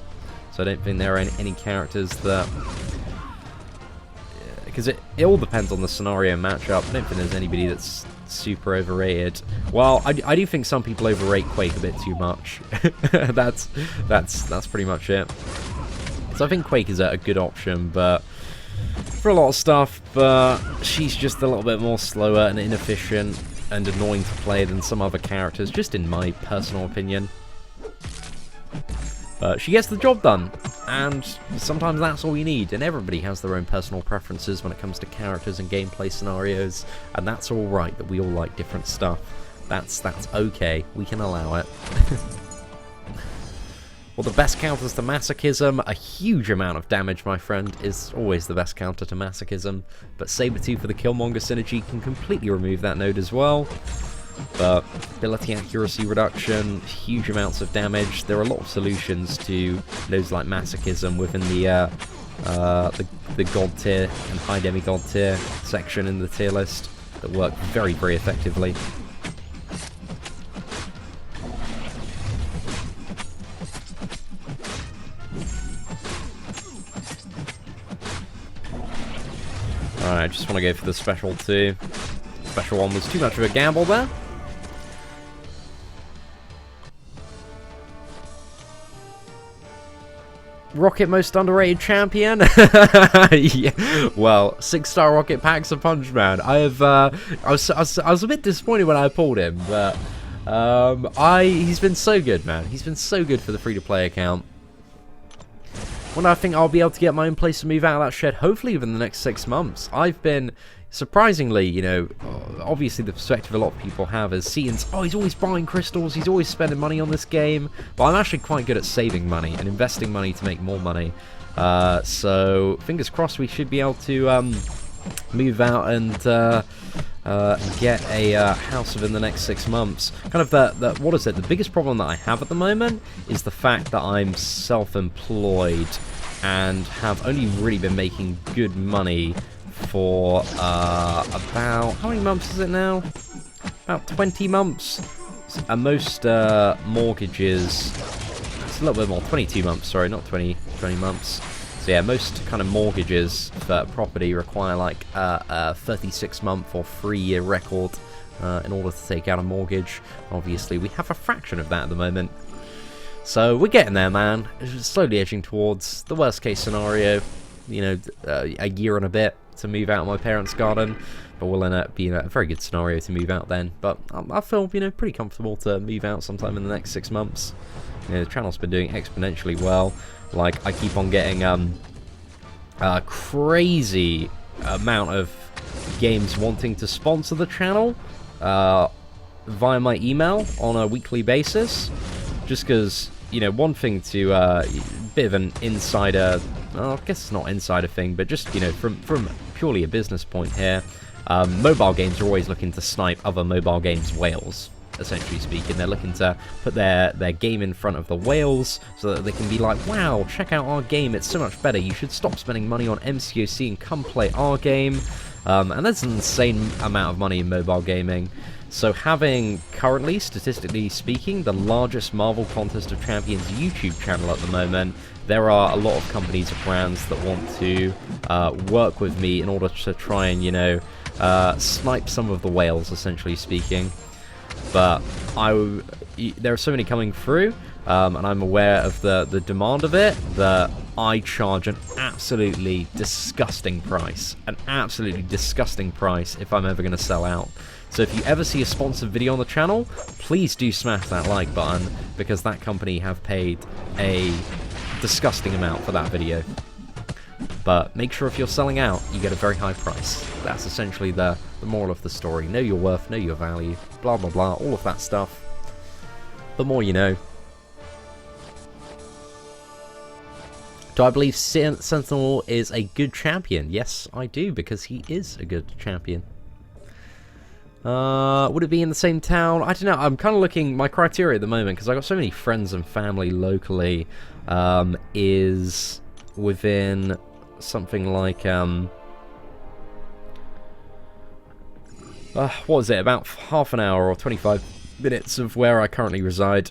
So I don't think there are any characters that, because it all depends on the scenario and matchup. I don't think there's anybody that's super overrated. Well, I do think some people overrate Quake a bit too much. that's pretty much it. So I think Quake is a good option, but for a lot of stuff, but she's just a little bit more slower and inefficient and annoying to play than some other characters, just in my personal opinion. But she gets the job done, and sometimes that's all you need, and everybody has their own personal preferences when it comes to characters and gameplay scenarios, and that's alright that we all like different stuff. That's okay, we can allow it. Well, the best counters to masochism, a huge amount of damage, my friend, is always the best counter to masochism, but Sabertooth for the Killmonger synergy can completely remove that node as well. But ability accuracy reduction, huge amounts of damage. There are a lot of solutions to nodes like masochism within the god tier and high demigod tier section in the tier list that work very, very effectively. Alright, I just want to go for the special 2. Special 1 was too much of a gamble there. Rocket most underrated champion? Yeah. Well, 6-star Rocket packs a punch, man. I was a bit disappointed when I pulled him, but He's been so good, man. He's been so good for the free-to-play account. When I think I'll be able to get my own place to move out of that shed, hopefully within the next 6 months. I've been, surprisingly, you know, obviously the perspective a lot of people have is Seatin's, oh, he's always buying crystals, he's always spending money on this game. But I'm actually quite good at saving money and investing money to make more money. So, fingers crossed we should be able to move out and get a house within the next 6 months. Kind of what is it? The biggest problem that I have at the moment is the fact that I'm self-employed and have only really been making good money for about, how many months is it now? About 20 months. And most mortgages, it's a little bit more, 22 months, sorry, not 20 months. So yeah, most kind of mortgages for property require like a 36-month or 3-year record in order to take out a mortgage. Obviously, we have a fraction of that at the moment. So we're getting there, man. It's slowly edging towards the worst-case scenario. You know, a year and a bit to move out of my parents' garden. But we'll end up being a very good scenario to move out then. But I feel, you know, pretty comfortable to move out sometime in the next 6 months. You know, the channel's been doing exponentially well. Like, I keep on getting a crazy amount of games wanting to sponsor the channel via my email on a weekly basis. Just because, you know, one thing to, bit of an insider, well, I guess it's not insider thing, but just, you know, from purely a business point here, mobile games are always looking to snipe other mobile games' whales. Essentially speaking, they're looking to put their game in front of the whales so that they can be like, wow, check out our game, it's so much better, you should stop spending money on MCOC and come play our game. And that's an insane amount of money in mobile gaming. So having, currently, statistically speaking, the largest Marvel Contest of Champions YouTube channel at the moment, there are a lot of companies or brands that want to work with me in order to try and, you know, snipe some of the whales, essentially speaking. But there are so many coming through, and I'm aware of the demand of it, that I charge an absolutely disgusting price. An absolutely disgusting price if I'm ever going to sell out. So if you ever see a sponsored video on the channel, please do smash that like button, because that company have paid a disgusting amount for that video. But make sure if you're selling out, you get a very high price. That's essentially the moral of the story. Know your worth, know your value, blah blah blah, all of that stuff. The more you know. Do I believe Sentinel is a good champion? Yes, I do, because he is a good champion. Would it be in the same town? I don't know. I'm kind of looking, my criteria at the moment, because I've got so many friends and family locally, is within something like, what was it, about half an hour or 25 minutes of where I currently reside.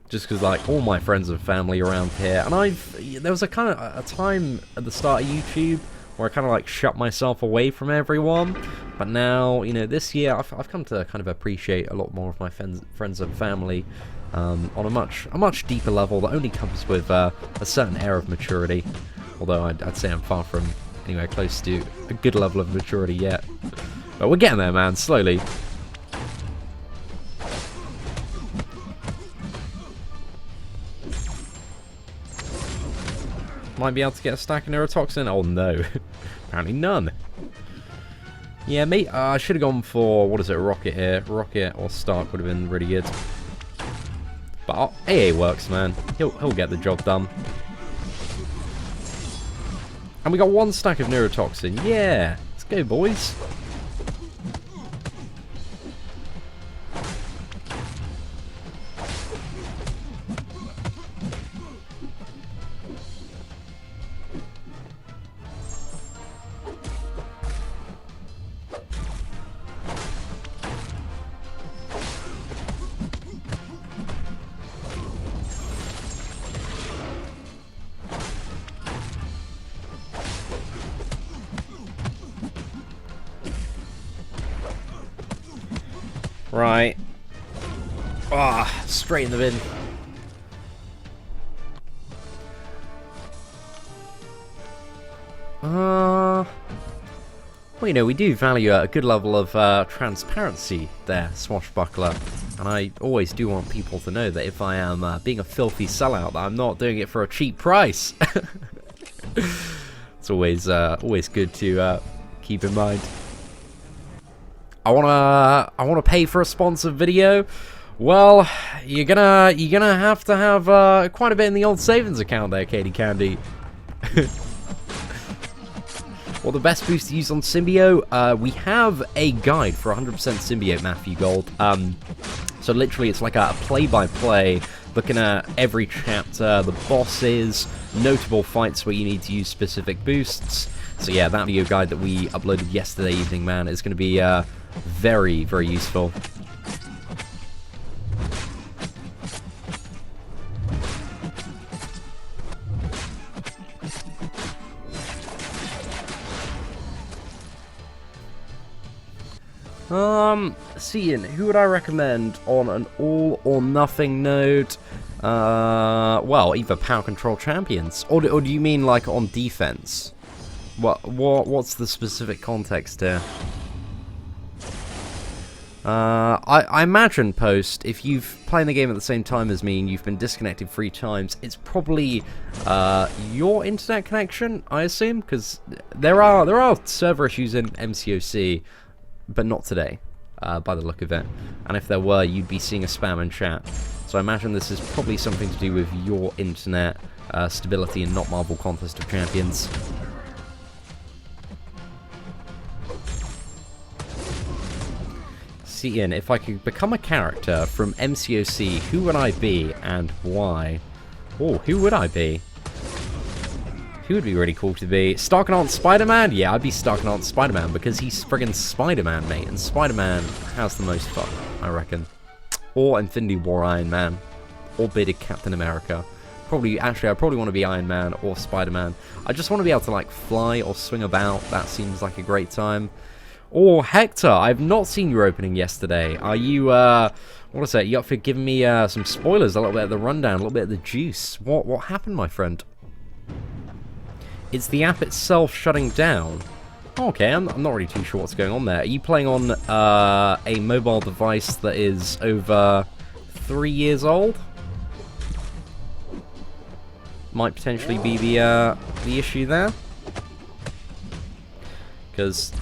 Just because, like, all my friends and family around here, and there was a kind of a time at the start of YouTube where I kind of like shut myself away from everyone, but now, you know, this year I've come to kind of appreciate a lot more of my friends and family on a much deeper level that only comes with a certain air of maturity. Although I'd say I'm far from anywhere close to a good level of maturity yet, but we're getting there, man, slowly. Might be able to get a stack of neurotoxin. Oh no, apparently none. Yeah, mate, I should have gone for, what is it, Rocket here. Rocket or Stark would have been really good. But AA works, man. He'll get the job done. And we got one stack of neurotoxin. Yeah, let's go, boys. Right. Ah, straight in the bin. Well, you know, we do value a good level of transparency there, Swashbuckler. And I always do want people to know that if I am being a filthy sellout, that I'm not doing it for a cheap price. It's always good to keep in mind. I wanna pay for a sponsored video. Well, you're gonna have to have quite a bit in the old savings account there, Katie Candy. Well, the best boost to use on Symbiote, we have a guide for 100% Symbiote, Matthew Gold. So literally it's like a play-by-play, looking at every chapter, the bosses, notable fights where you need to use specific boosts. So yeah, that video guide that we uploaded yesterday evening, man, is going to be very, very useful. Seatin, who would I recommend on an all-or-nothing node? Well, either power control champions, or do you mean like on defense? What's the specific context here? I imagine, Post, if you've played the game at the same time as me and you've been disconnected 3 times, it's probably your internet connection, I assume, because there are server issues in MCOC. But not today, by the look of it. And if there were, you'd be seeing a spam in chat. So I imagine this is probably something to do with your internet stability and not Marvel Contest of Champions. Seatin, if I could become a character from MCOC, who would I be and why? Oh, who would I be? Who would be really cool to be? Starknant Spider-Man? Yeah, I'd be Starknant Spider-Man because he's friggin' Spider-Man, mate. And Spider-Man has the most fun, I reckon. Or Infinity War Iron Man. Or bearded Captain America. Actually, I probably want to be Iron Man or Spider-Man. I just want to be able to, like, fly or swing about. That seems like a great time. Or Hector, I've not seen your opening yesterday. Are you, what is that? You up for giving me some spoilers, a little bit of the rundown, a little bit of the juice? What happened, my friend? It's the app itself shutting down. Okay, I'm not really too sure what's going on there. Are you playing on a mobile device that is over 3 years old? Might potentially be the issue there. Because,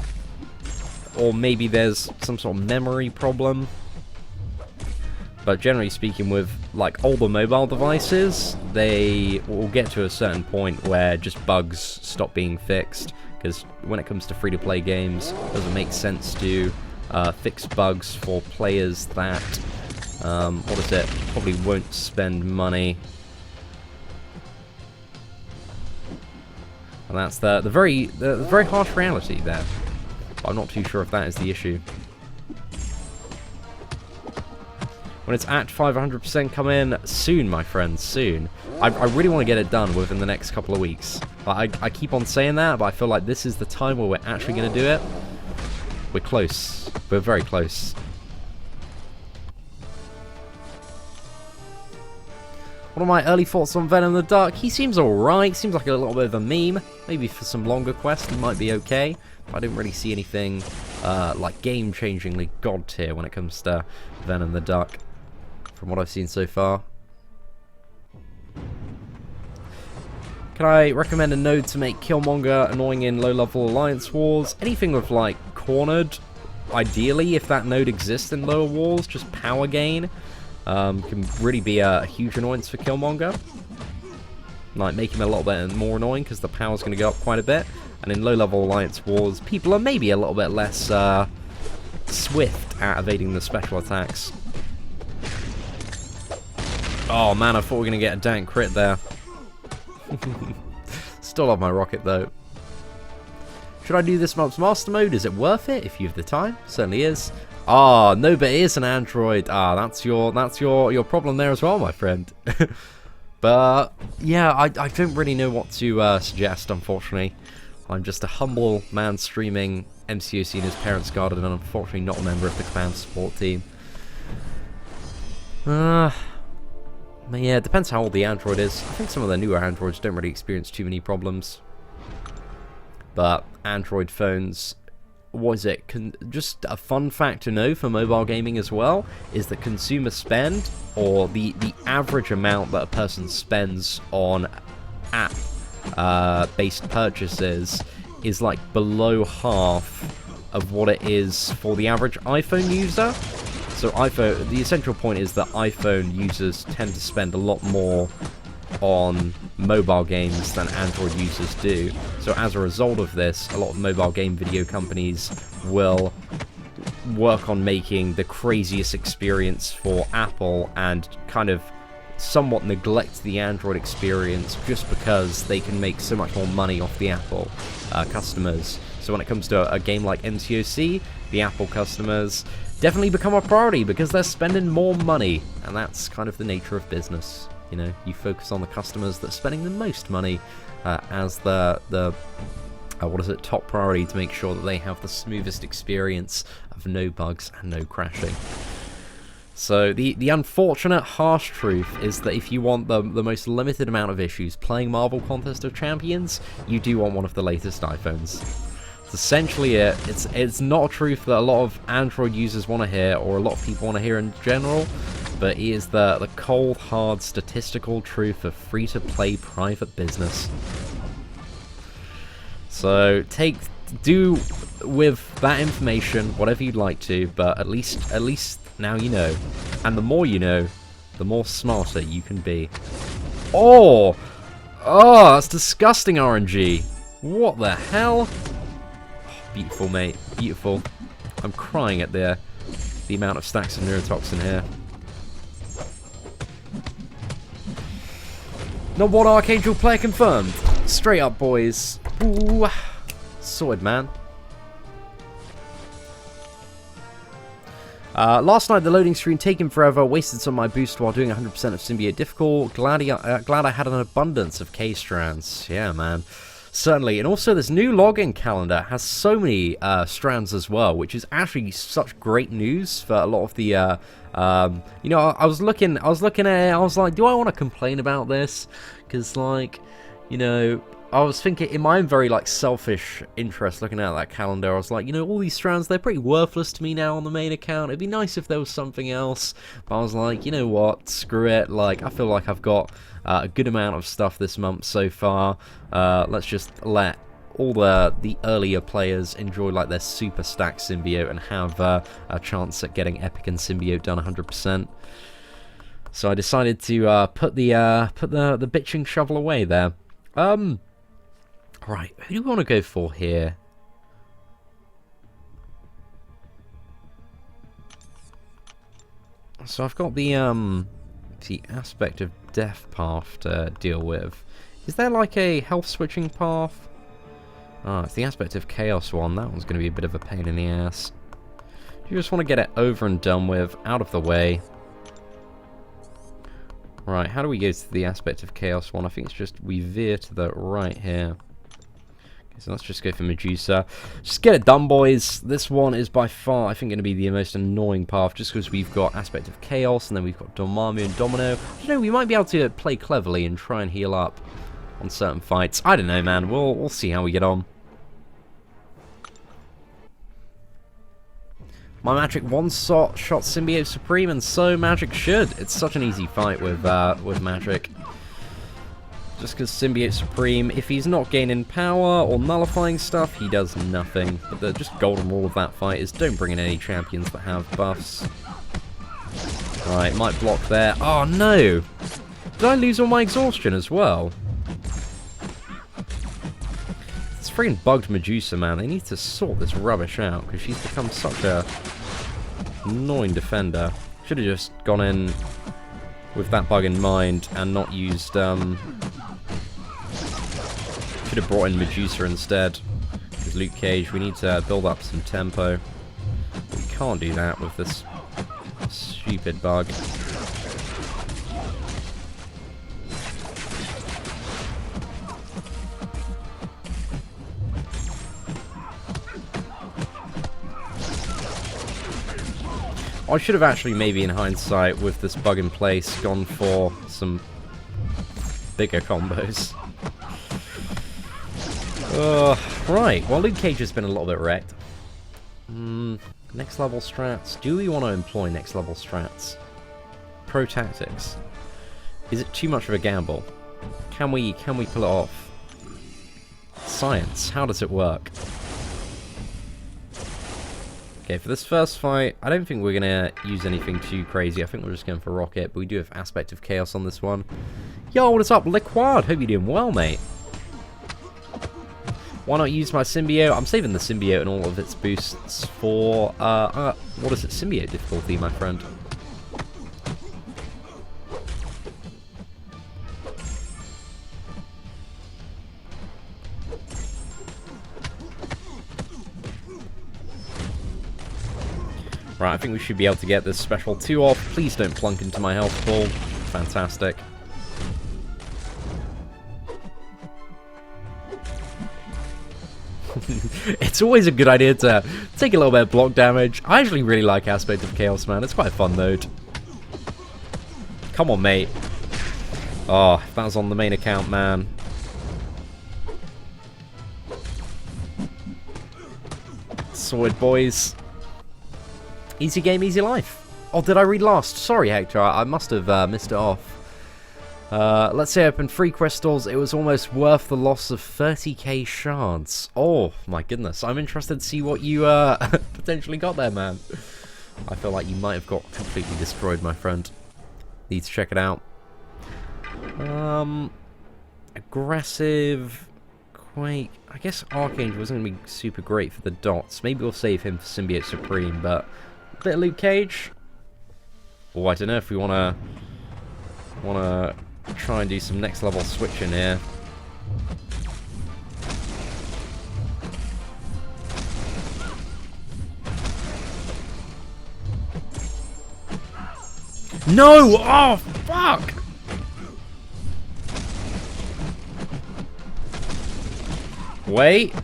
or maybe there's some sort of memory problem. But generally speaking, with like older mobile devices, they will get to a certain point where just bugs stop being fixed. Because when it comes to free-to-play games, it doesn't make sense to fix bugs for players that, probably won't spend money. And that's the very harsh reality there. But I'm not too sure if that is the issue. When it's at 500% come in, soon, my friends, soon. I really want to get it done within the next couple of weeks. I keep on saying that, but I feel like this is the time where we're actually going to do it. We're close. We're very close. What are my early thoughts on Venom in the Dark? He seems alright. Seems like a little bit of a meme. Maybe for some longer quests he might be okay. But I didn't really see anything like game-changingly god tier when it comes to Venom in the Dark. From what I've seen so far. Can I recommend a node to make Killmonger annoying in low-level Alliance Wars? Anything with, like, Cornered, ideally, if that node exists in lower wars, just power gain, can really be a huge annoyance for Killmonger. Like, make him a little bit more annoying, because the power's going to go up quite a bit. And in low-level Alliance Wars, people are maybe a little bit less swift at evading the special attacks. Oh man, I thought we were going to get a dank crit there. Still love my rocket though. Should I do this month's master mode? Is it worth it if you have the time? Certainly is. Ah, no, but it is an android. Ah, that's your problem there as well, my friend. But yeah, I don't really know what to suggest, unfortunately. I'm just a humble man streaming MCOC in his parents' garden, and unfortunately not a member of the command support team. Yeah, it depends how old the android is. I think some of the newer androids don't really experience too many problems. But android phones what is it? Just a fun fact to know for mobile gaming as well is that consumer spend, or the average amount that a person spends on app based purchases, is like below half of what it is for the average iPhone user. So the essential point is that iPhone users tend to spend a lot more on mobile games than Android users do. So as a result of this, a lot of mobile game video companies will work on making the craziest experience for Apple and kind of somewhat neglect the Android experience just because they can make so much more money off the Apple customers. So when it comes to a game like MCOC, the Apple customers definitely become a priority because they're spending more money, and that's kind of the nature of business. You know, you focus on the customers that are spending the most money as the top priority to make sure that they have the smoothest experience of no bugs and no crashing. So the unfortunate, harsh truth is that if you want the most limited amount of issues playing Marvel Contest of Champions, you do want one of the latest iPhones. It's essentially it. It's not a truth that a lot of Android users want to hear, or a lot of people want to hear in general, but it is the cold, hard, statistical truth of free-to-play private business. So do with that information whatever you'd like to, but at least now you know. And the more you know, the more smarter you can be. Oh, that's disgusting, RNG. What the hell? Beautiful, mate. Beautiful. I'm crying at the amount of stacks of neurotoxin here. Not one Archangel player confirmed. Straight up, boys. Ooh. Sorted, man. Last night, the loading screen taking forever. Wasted some of my boost while doing 100% of Symbiote difficult. Glad I had an abundance of K-strands. Yeah, man. Certainly. And also, this new login calendar has so many strands as well, which is actually such great news for a lot of the... you know, I was looking at it, I was like, do I want to complain about this? Because, like, you know, I was thinking, in my own very, like, selfish interest looking at that calendar, I was like, you know, all these strands, they're pretty worthless to me now on the main account. It'd be nice if there was something else. But I was like, you know what, screw it. Like, I feel like I've got a good amount of stuff this month so far. Let's just let all the earlier players enjoy like their super stacked symbiote and have a chance at getting epic and symbiote done 100%. So I decided to put the bitching shovel away there. Right, who do we want to go for here? So I've got the aspect of death path to deal with. Is there like a health switching path? Ah, it's the aspect of chaos one. That one's going to be a bit of a pain in the ass. You just want to get it over and done with, out of the way. Right, how do we go to the aspect of chaos one? I think it's just we veer to the right here. Okay, so let's just go for Medusa. Just get it done, boys. This one is by far, I think, going to be the most annoying path, just because we've got aspect of chaos, and then we've got Dormammu and Domino. You know, we might be able to play cleverly and try and heal up on certain fights. I don't know, man. We'll see how we get on. My Magic one-shot Symbiote Supreme, and so Magic should. It's such an easy fight with Magic. Just because Symbiote Supreme, if he's not gaining power or nullifying stuff, he does nothing. But the just golden rule of that fight is don't bring in any champions that have buffs. Right, might block there. Oh no! Did I lose all my exhaustion as well? It's freaking bugged Medusa, man. They need to sort this rubbish out, because she's become such a annoying defender. Should have just gone in with that bug in mind and not used, should have brought in Medusa instead. Because Luke Cage, we need to build up some tempo. We can't do that with this stupid bug. I should have actually, maybe in hindsight, with this bug in place, gone for some bigger combos. Right, well, Luke Cage has been a little bit wrecked. Next level strats. Do we want to employ next level strats? Pro tactics. Is it too much of a gamble? Can we pull it off? Science. How does it work? Okay, for this first fight, I don't think we're going to use anything too crazy. I think we're just going for Rocket, but we do have Aspect of Chaos on this one. Yo, what is up, Liquid? Hope you're doing well, mate. Why not use my Symbiote? I'm saving the Symbiote and all of its boosts for, what is it? Symbiote difficulty, my friend. Right, I think we should be able to get this special 2 off. Please don't plunk into my health ball. Fantastic. It's always a good idea to take a little bit of block damage. I actually really like Aspect of Chaos, man. It's quite a fun node. Come on, mate. Oh, if that was on the main account, man. Sorted, boys. Easy game, easy life. Oh, did I read last? Sorry, Hector. I must have missed it off. Let's say I opened 3 crystals. It was almost worth the loss of 30k shards. Oh, my goodness. I'm interested to see what you potentially got there, man. I feel like you might have got completely destroyed, my friend. Need to check it out. Aggressive. Quake. I guess Archangel wasn't going to be super great for the dots. Maybe we'll save him for Symbiote Supreme, but a bit of Luke Cage. Oh, I don't know if we want to try and do some next level switching here. No! Oh, fuck! Wait.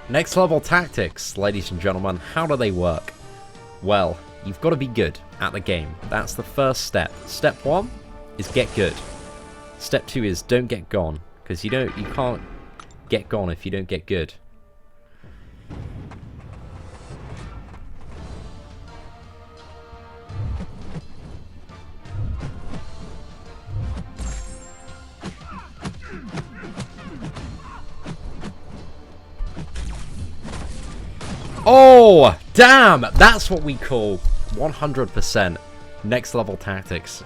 Next level tactics, ladies and gentlemen. How do they work? Well, you've got to be good at the game. That's the first step. Step 1 is get good. Step 2 is don't get gone, because you can't get gone if you don't get good. Oh, damn! That's what we call 100% next level tactics.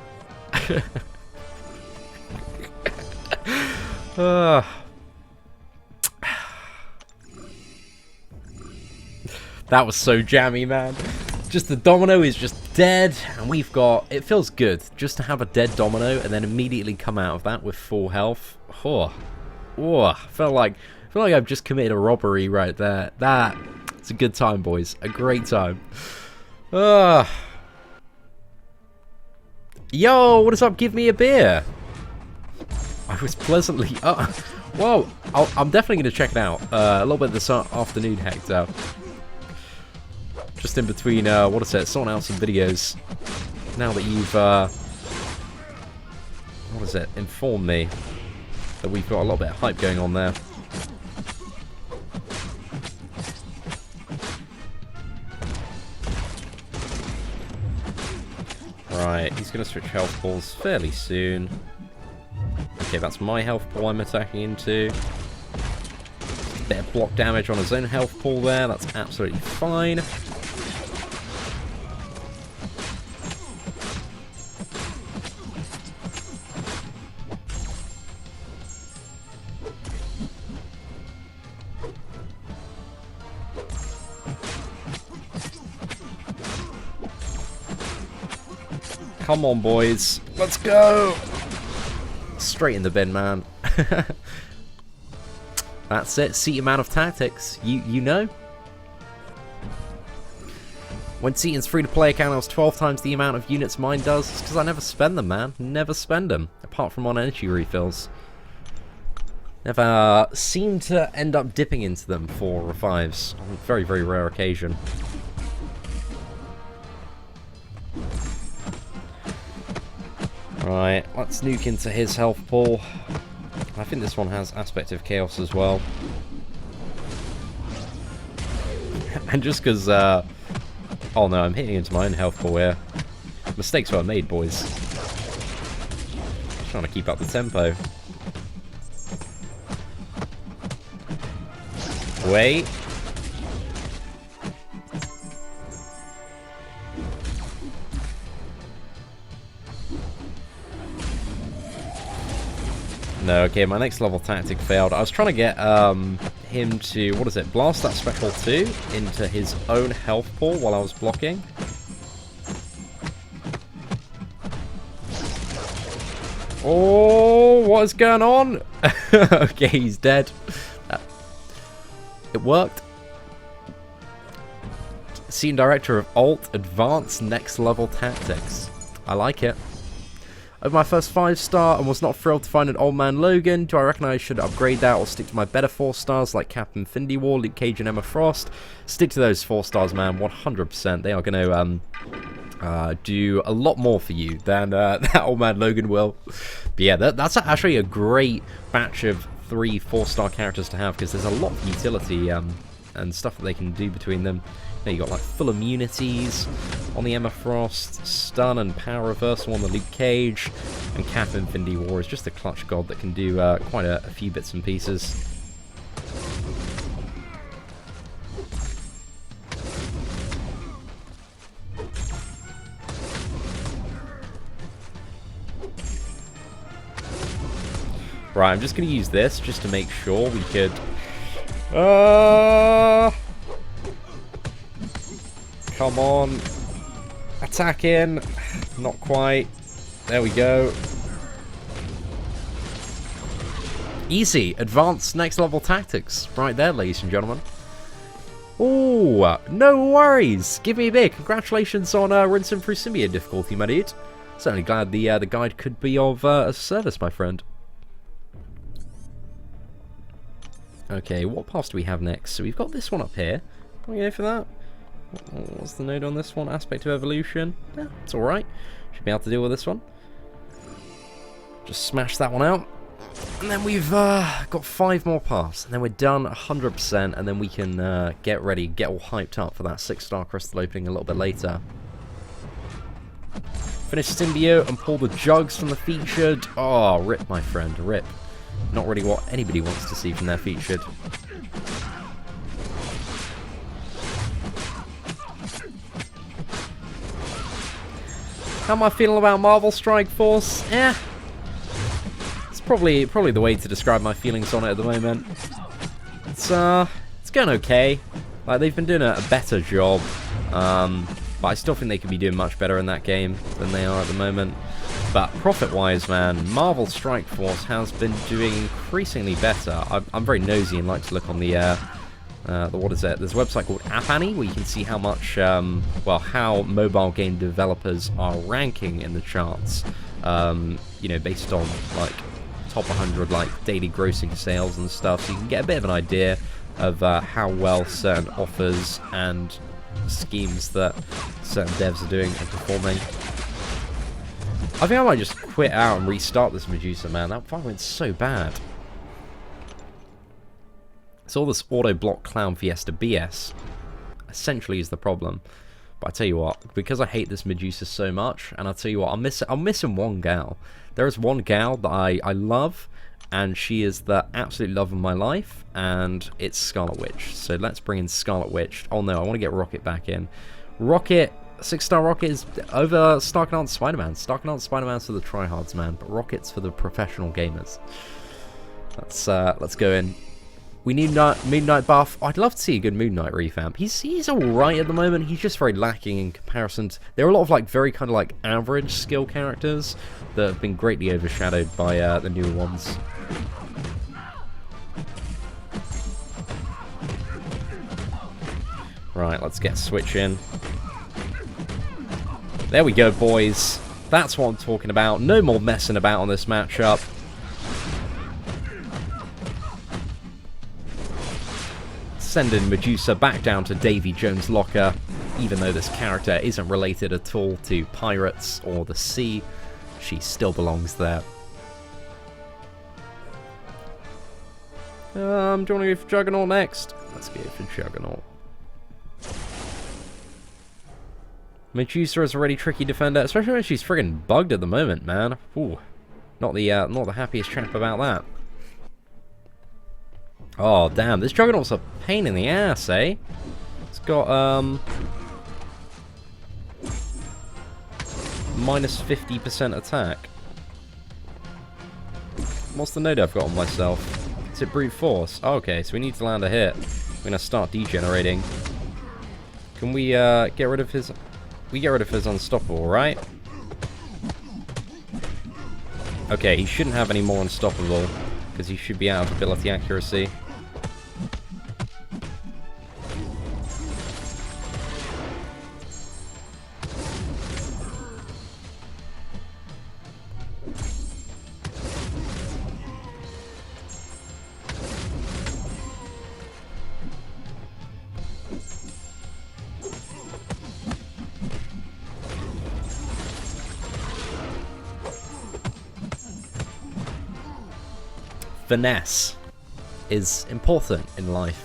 That was so jammy, man. Just the Domino is just dead, and we've got... It feels good just to have a dead Domino and then immediately come out of that with full health. Oh, I felt like I've just committed a robbery right there. It's a good time, boys. A great time. Yo, what is up? Give me a beer. I was pleasantly... whoa, I'm definitely going to check it out. A little bit this afternoon, Hector. Just in between, what is it? Sorting out some videos. Now that you've, what is it? Informed me that we've got a little bit of hype going on there. Right, he's going to switch health balls fairly soon. Okay, that's my health pool I'm attacking into. A bit of block damage on his own health pool there. That's absolutely fine. Come on, boys. Let's go. Straight in the bin, man. That's it. Seatin man of tactics. You know. When Seatin's free-to-play account has 12 times the amount of units mine does, it's because I never spend them, man. Never spend them. Apart from on energy refills. Never seem to end up dipping into them for revives. On a very, very rare occasion. Right, let's nuke into his health pool. I think this one has Aspect of Chaos as well. And just because, oh no, I'm hitting into my own health pool here. Mistakes were made, boys. Just trying to keep up the tempo. Wait. No, okay, my next level tactic failed. I was trying to get him to, what is it, blast that special 2 into his own health pool while I was blocking. Oh, what is going on? Okay, he's dead. It worked. Scene director of Alt Advanced Next Level Tactics. I like it. Over my first 5-star and was not thrilled to find an Old Man Logan. Do I reckon I should upgrade that or stick to my better 4-stars like Cap Infinity War, Luke Cage and Emma Frost? Stick to those 4-stars, man, 100%. They are going to do a lot more for you than that Old Man Logan will. But yeah, that's actually a great batch of 3 4-star characters to have, because there's a lot of utility and stuff that they can do between them. You got like full immunities on the Emma Frost, stun and power reversal on the Luke Cage, and Cap Infinity War is just a clutch god that can do quite a few bits and pieces. Right, I'm just going to use this just to make sure we could... Come on. Attack in. Not quite. There we go. Easy. Advanced next level tactics. Right there, ladies and gentlemen. Oh, no worries. Give me a big. Congratulations on rinsing through Symbiote difficulty, my dude. Certainly glad the guide could be of service, my friend. Okay, what pass do we have next? So we've got this one up here. Can we go for that? What's the node on this one? Aspect of Evolution. Yeah, it's alright. Should be able to deal with this one. Just smash that one out. And then we've got 5 more paths. And then we're done 100%. And then we can get ready, get all hyped up for that 6-star crystal opening a little bit later. Finish Symbiote and pull the jugs from the featured. Oh, rip, my friend, rip. Not really what anybody wants to see from their featured. How am I feeling about Marvel Strike Force? Eh. It's probably the way to describe my feelings on it at the moment. It's going okay. Like, they've been doing a better job. But I still think they could be doing much better in that game than they are at the moment. But profit-wise, man, Marvel Strike Force has been doing increasingly better. I'm very nosy and like to look on the what is it? There's a website called App Annie where you can see how much, well, how mobile game developers are ranking in the charts. You know, based on like top 100 like daily grossing sales and stuff, so you can get a bit of an idea of how well certain offers and schemes that certain devs are doing and performing. I think I might just quit out and restart this Medusa, man. That fight went so bad. It's all this auto-block Clown Fiesta BS. Essentially is the problem. But I tell you what, because I hate this Medusa so much, and I'll tell you what, I'm missing one gal. There is one gal that I love, and she is the absolute love of my life, and it's Scarlet Witch. So let's bring in Scarlet Witch. Oh no, I want to get Rocket back in. Rocket... 6-star Rocket is over Starknight and Spider-Man. Starknight and Spider-Man's for the tryhards, man, but Rocket's for the professional gamers. Let's go in. We need Moon Knight buff. I'd love to see a good Moon Knight revamp. He's alright at the moment. He's just very lacking in comparison to... There are a lot of like very kind of like average skill characters that have been greatly overshadowed by the newer ones. Right, let's get Switch in. There we go, boys. That's what I'm talking about. No more messing about on this matchup. Sending Medusa back down to Davy Jones' locker, even though this character isn't related at all to pirates or the sea. she still belongs there. Do you want to go for Juggernaut next? Let's go for Juggernaut. Medusa is a really tricky defender, especially when she's friggin' bugged at the moment, man. Ooh, not the happiest chap about that. Oh damn, this Juggernaut's a pain in the ass, eh? It's got minus 50% attack. What's the node I've got on myself? Is it brute force? Oh, okay, so we need to land a hit. We're gonna start degenerating. Can we get rid of his? We get rid of his unstoppable, right? Okay, he shouldn't have any more unstoppable because he should be out of ability accuracy. Finesse is important in life.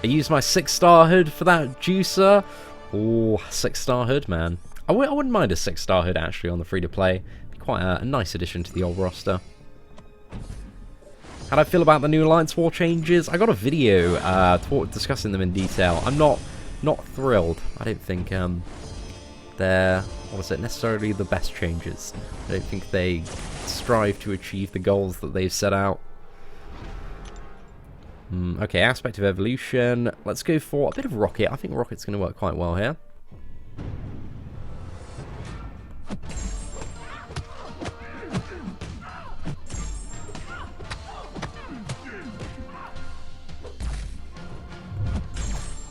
I used my 6-star hood for that juicer. Oh, 6-star hood, man. I wouldn't mind a 6-star hood actually on the free-to-play. Be quite a nice addition to the old roster. How do I feel about the new Alliance War changes? I got a video discussing them in detail. I'm not thrilled. I don't think they're, what was it, necessarily the best changes. I don't think they strive to achieve the goals that they've set out. Okay, aspect of evolution. Let's go for a bit of rocket. I think rocket's going to work quite well here.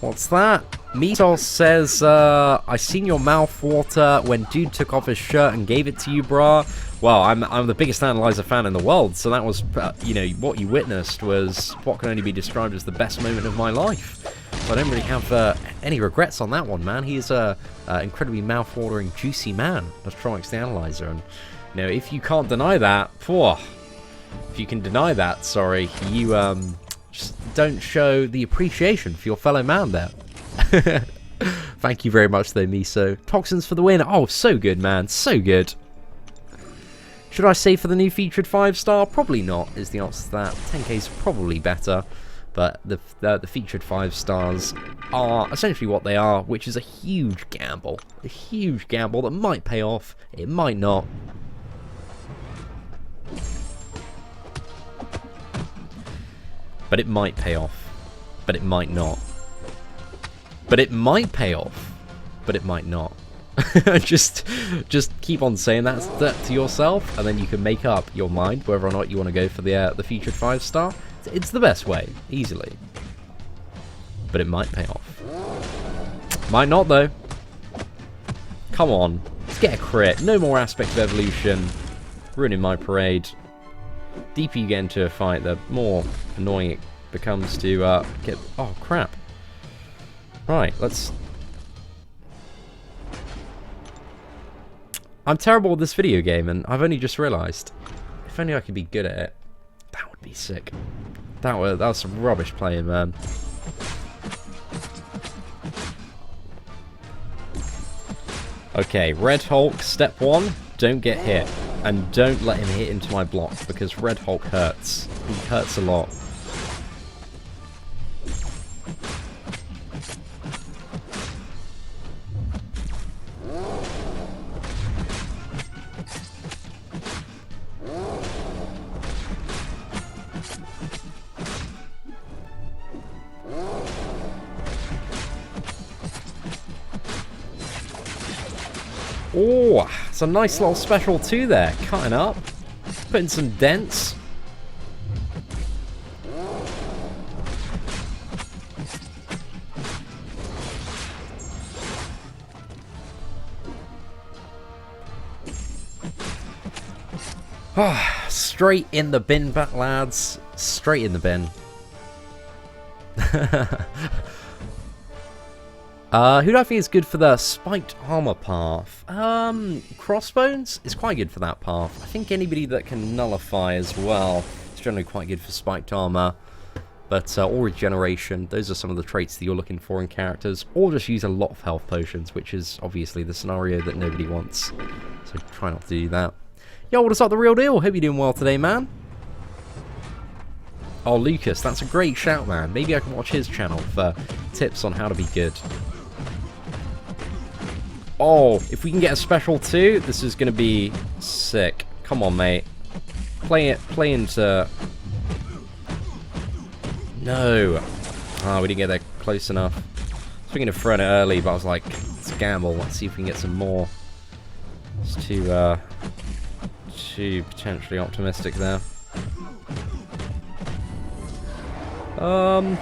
What's that? Metos says, I seen your mouth water when dude took off his shirt and gave it to you, brah. Well, I'm the biggest Analyzer fan in the world, so that was, you know, what you witnessed was what can only be described as the best moment of my life. So I don't really have any regrets on that one, man. He is a incredibly mouth-watering, juicy man, Astronics the Analyzer. And, you know, if you can't deny that, if you can deny that, sorry, you just don't show the appreciation for your fellow man there. Thank you very much though, Miso. Toxins for the win. Oh, so good, man. So good. Should I say for the new featured 5-star? Probably not, is the answer to that. 10k is probably better, but the featured 5 stars are essentially what they are, which is a huge gamble. A huge gamble that might pay off. It might not. But it might pay off. But it might not. But it might pay off, but it might not. just keep on saying that to yourself, and then you can make up your mind whether or not you want to go for the featured 5-star. It's the best way, easily. But it might pay off. Might not though. Come on, let's get a crit. No more aspect of evolution. Ruining my parade. Deeper you get into a fight, the more annoying it becomes to get. Oh crap. Right, let's... I'm terrible with this video game, and I've only just realised. If only I could be good at it. That would be sick. That was some rubbish playing, man. Okay, Red Hulk, step 1, don't get hit. And don't let him hit into my block, because Red Hulk hurts. He hurts a lot. Oh, it's a nice little special too there. Cutting up. Putting some dents. Straight in the bin, lads. Straight in the bin. Who do I think is good for the spiked armor path? Crossbones is quite good for that path. I think anybody that can nullify as well is generally quite good for spiked armor. But, or regeneration, those are some of the traits that you're looking for in characters. Or just use a lot of health potions, which is obviously the scenario that nobody wants. So try not to do that. Yo, what's up, The Real Deal? Hope you're doing well today, man. Oh, Lucas, that's a great shout, man. Maybe I can watch his channel for tips on how to be good. Oh, if we can get a special too, this is going to be sick. Come on, mate. Play into... No. Oh, we didn't get there close enough. I was thinking of throwing it early, but I was like, let's gamble. Let's see if we can get some more. It's too potentially optimistic there. I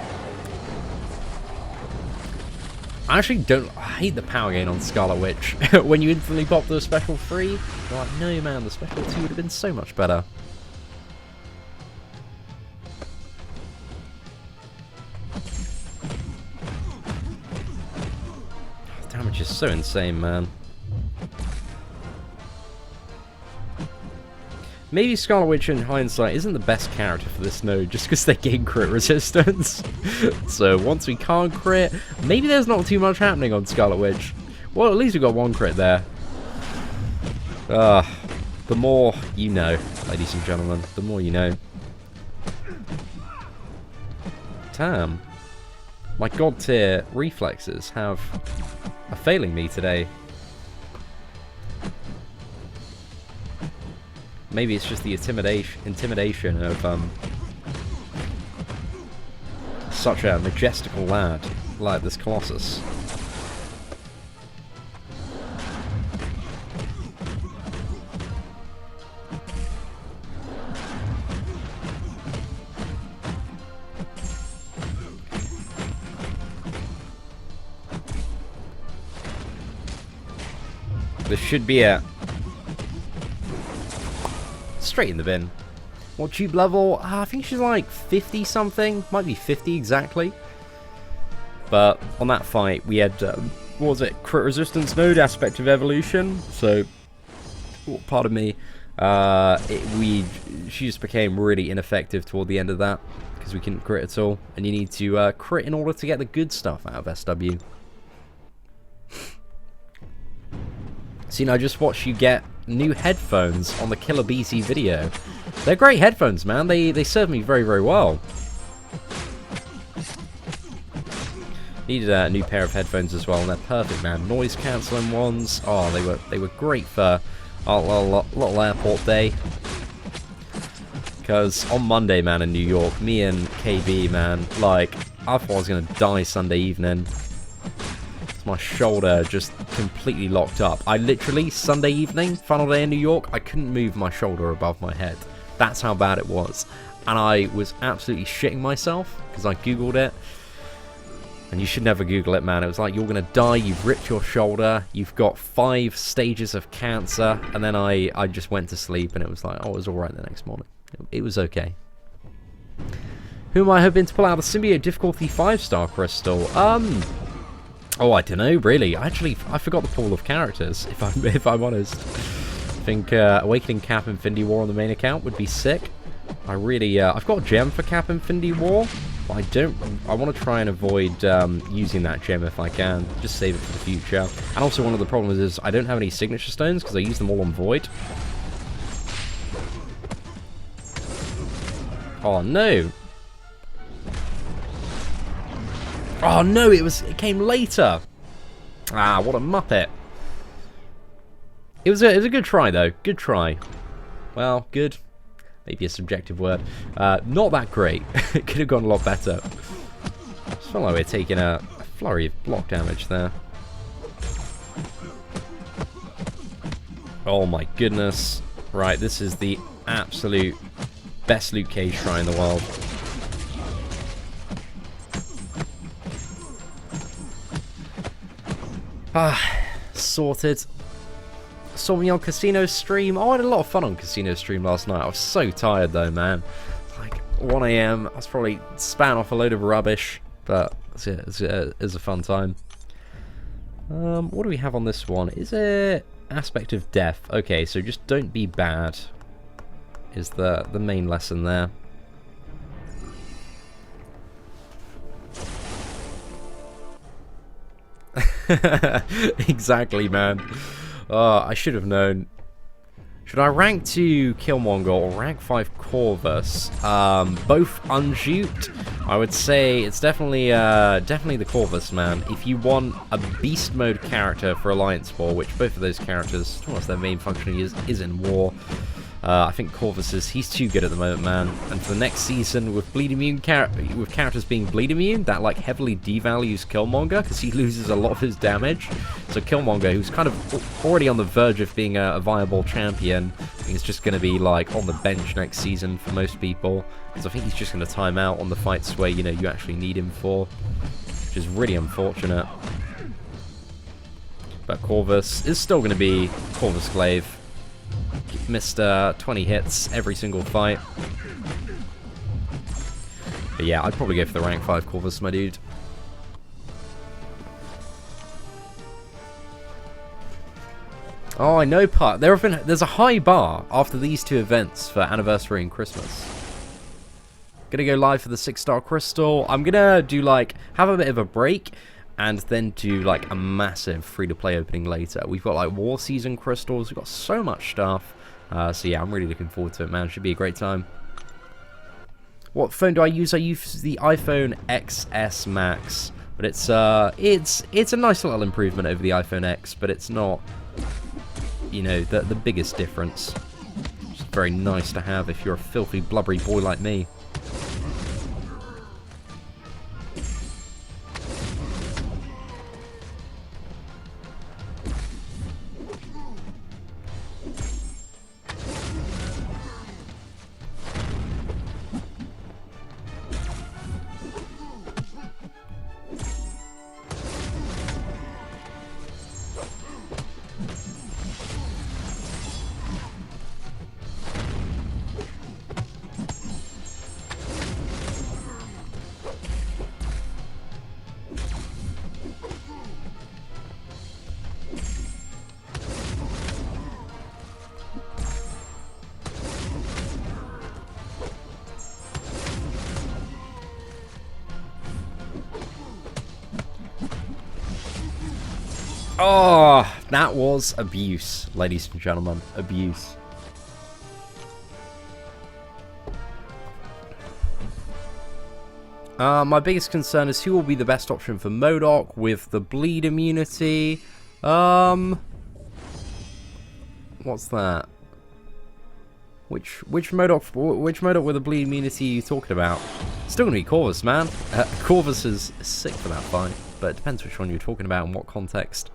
actually don't... I hate the power gain on Scarlet Witch. When you instantly pop the special 3, you're like, no man, the special 2 would have been so much better. Damage is so insane, man. Maybe Scarlet Witch in hindsight isn't the best character for this node just because they gain crit resistance. So once we can't crit, maybe there's not too much happening on Scarlet Witch. Well, at least we got one crit there. The more you know, ladies and gentlemen, the more you know. Damn. My god tier reflexes are failing me today. Maybe it's just the intimidation of such a majestical lad like this Colossus. This should be a... straight in the bin. What tube level? I think she's like 50 something. Might be 50 exactly. But on that fight, we had, what was it? Crit resistance node, aspect of evolution. So, pardon me. She just became really ineffective toward the end of that. Because we couldn't crit at all. And you need to crit in order to get the good stuff out of SW. So, you know, I just watched you get new headphones on the Killer BC video. They're great headphones, man. They serve me very, very well. Needed a new pair of headphones as well, and they're perfect, man. Noise cancelling ones. Oh, they were great for a little airport day. Because on Monday, man, in New York, me and KB, man, like, I thought I was gonna die Sunday evening. My shoulder just completely locked up. I literally, Sunday evening, final day in New York, I couldn't move my shoulder above my head. That's how bad it was. And I was absolutely shitting myself, because I googled it. And you should never Google it, man. It was like, you're going to die, you've ripped your shoulder, you've got 5 stages of cancer. And then I just went to sleep, and it was like, oh, it was alright the next morning. It was okay. Who am I hoping to pull out? The Symbiote difficulty 5-star crystal. Oh, I don't know, really. I forgot the pool of characters, if I'm honest. I think Awakening Cap Infinity War on the main account would be sick. I've got a gem for Cap Infinity War, but I want to try and avoid using that gem if I can. Just save it for the future. And also one of the problems is I don't have any signature stones because I use them all on Void. Oh, no. Oh no, it came later. Ah, what a muppet. It was a good try though. Good try. Well, good. Maybe a subjective word. Not that great. It could have gone a lot better. Just felt like we're taking a flurry of block damage there. Oh my goodness. Right, this is the absolute best Luke Cage try in the world. Sorted. Saw me on Casino stream. Oh, I had a lot of fun on Casino stream last night. I was so tired though, man. Like 1 AM. I was probably spat off a load of rubbish, but it was a fun time. What do we have on this one? Is it aspect of death? Okay, so just don't be bad is the main lesson there. Exactly, man. I should have known. Should I rank 2 Killmonger or rank 5 Corvus? Both unshoot. I would say it's definitely the Corvus, man. If you want a beast mode character for Alliance War, which both of those characters, almost their main function is in war. I think Corvus he's too good at the moment, man. And for the next season, with bleed immune with characters being bleed immune, that like heavily devalues Killmonger because he loses a lot of his damage. So Killmonger, who's kind of already on the verge of being a viable champion, I think is just going to be like on the bench next season for most people. Because I think he's just going to time out on the fights where you actually need him for, which is really unfortunate. But Corvus is still going to be Corvus Glaive. Missed 20 hits every single fight. But yeah, I'd probably go for the rank 5 Corvus, my dude. Oh, I know, Putt. There's a high bar after these 2 events for Anniversary and Christmas. Gonna go live for the 6-star crystal. I'm gonna do have a bit of a break and then do a massive free-to-play opening later. We've got War Season crystals. We've got so much stuff. So yeah, I'm really looking forward to it, man. It should be a great time. What phone do I use? I use the iPhone XS Max, but it's a nice little improvement over the iPhone X, but it's not, the biggest difference. It's very nice to have if you're a filthy, blubbery boy like me. Oh, that was abuse, ladies and gentlemen. Abuse. My biggest concern is who will be the best option for MODOK with the bleed immunity. What's that? Which MODOK with the bleed immunity are you talking about? Still gonna be Corvus, man. Corvus is sick for that fight, but it depends which one you're talking about and what context.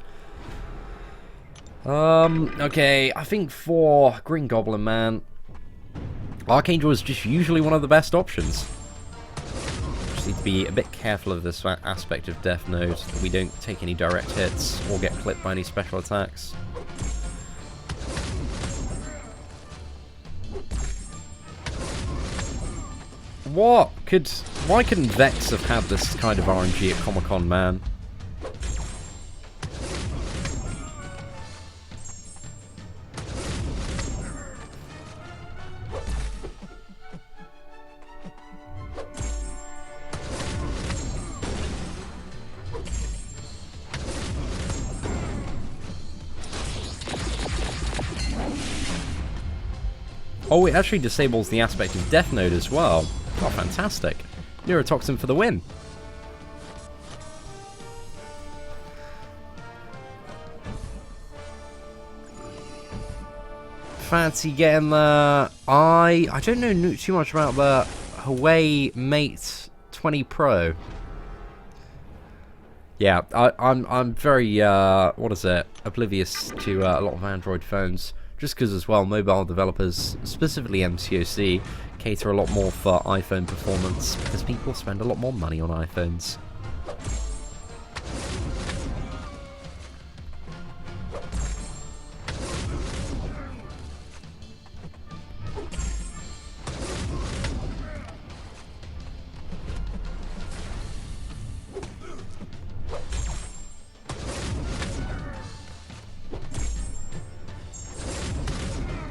Okay, I think for Green Goblin, man, Archangel is just usually one of the best options. Just need to be a bit careful of this aspect of Death Node, that we don't take any direct hits or get clipped by any special attacks. Why couldn't Vex have had this kind of RNG at Comic-Con, man? Oh, it actually disables the aspect of Death Node as well. Oh, fantastic. Neurotoxin for the win. Fancy getting the... I don't know too much about the Huawei Mate 20 Pro. Yeah, I'm very, oblivious to a lot of Android phones. Just because as well, mobile developers, specifically MCOC, cater a lot more for iPhone performance because people spend a lot more money on iPhones.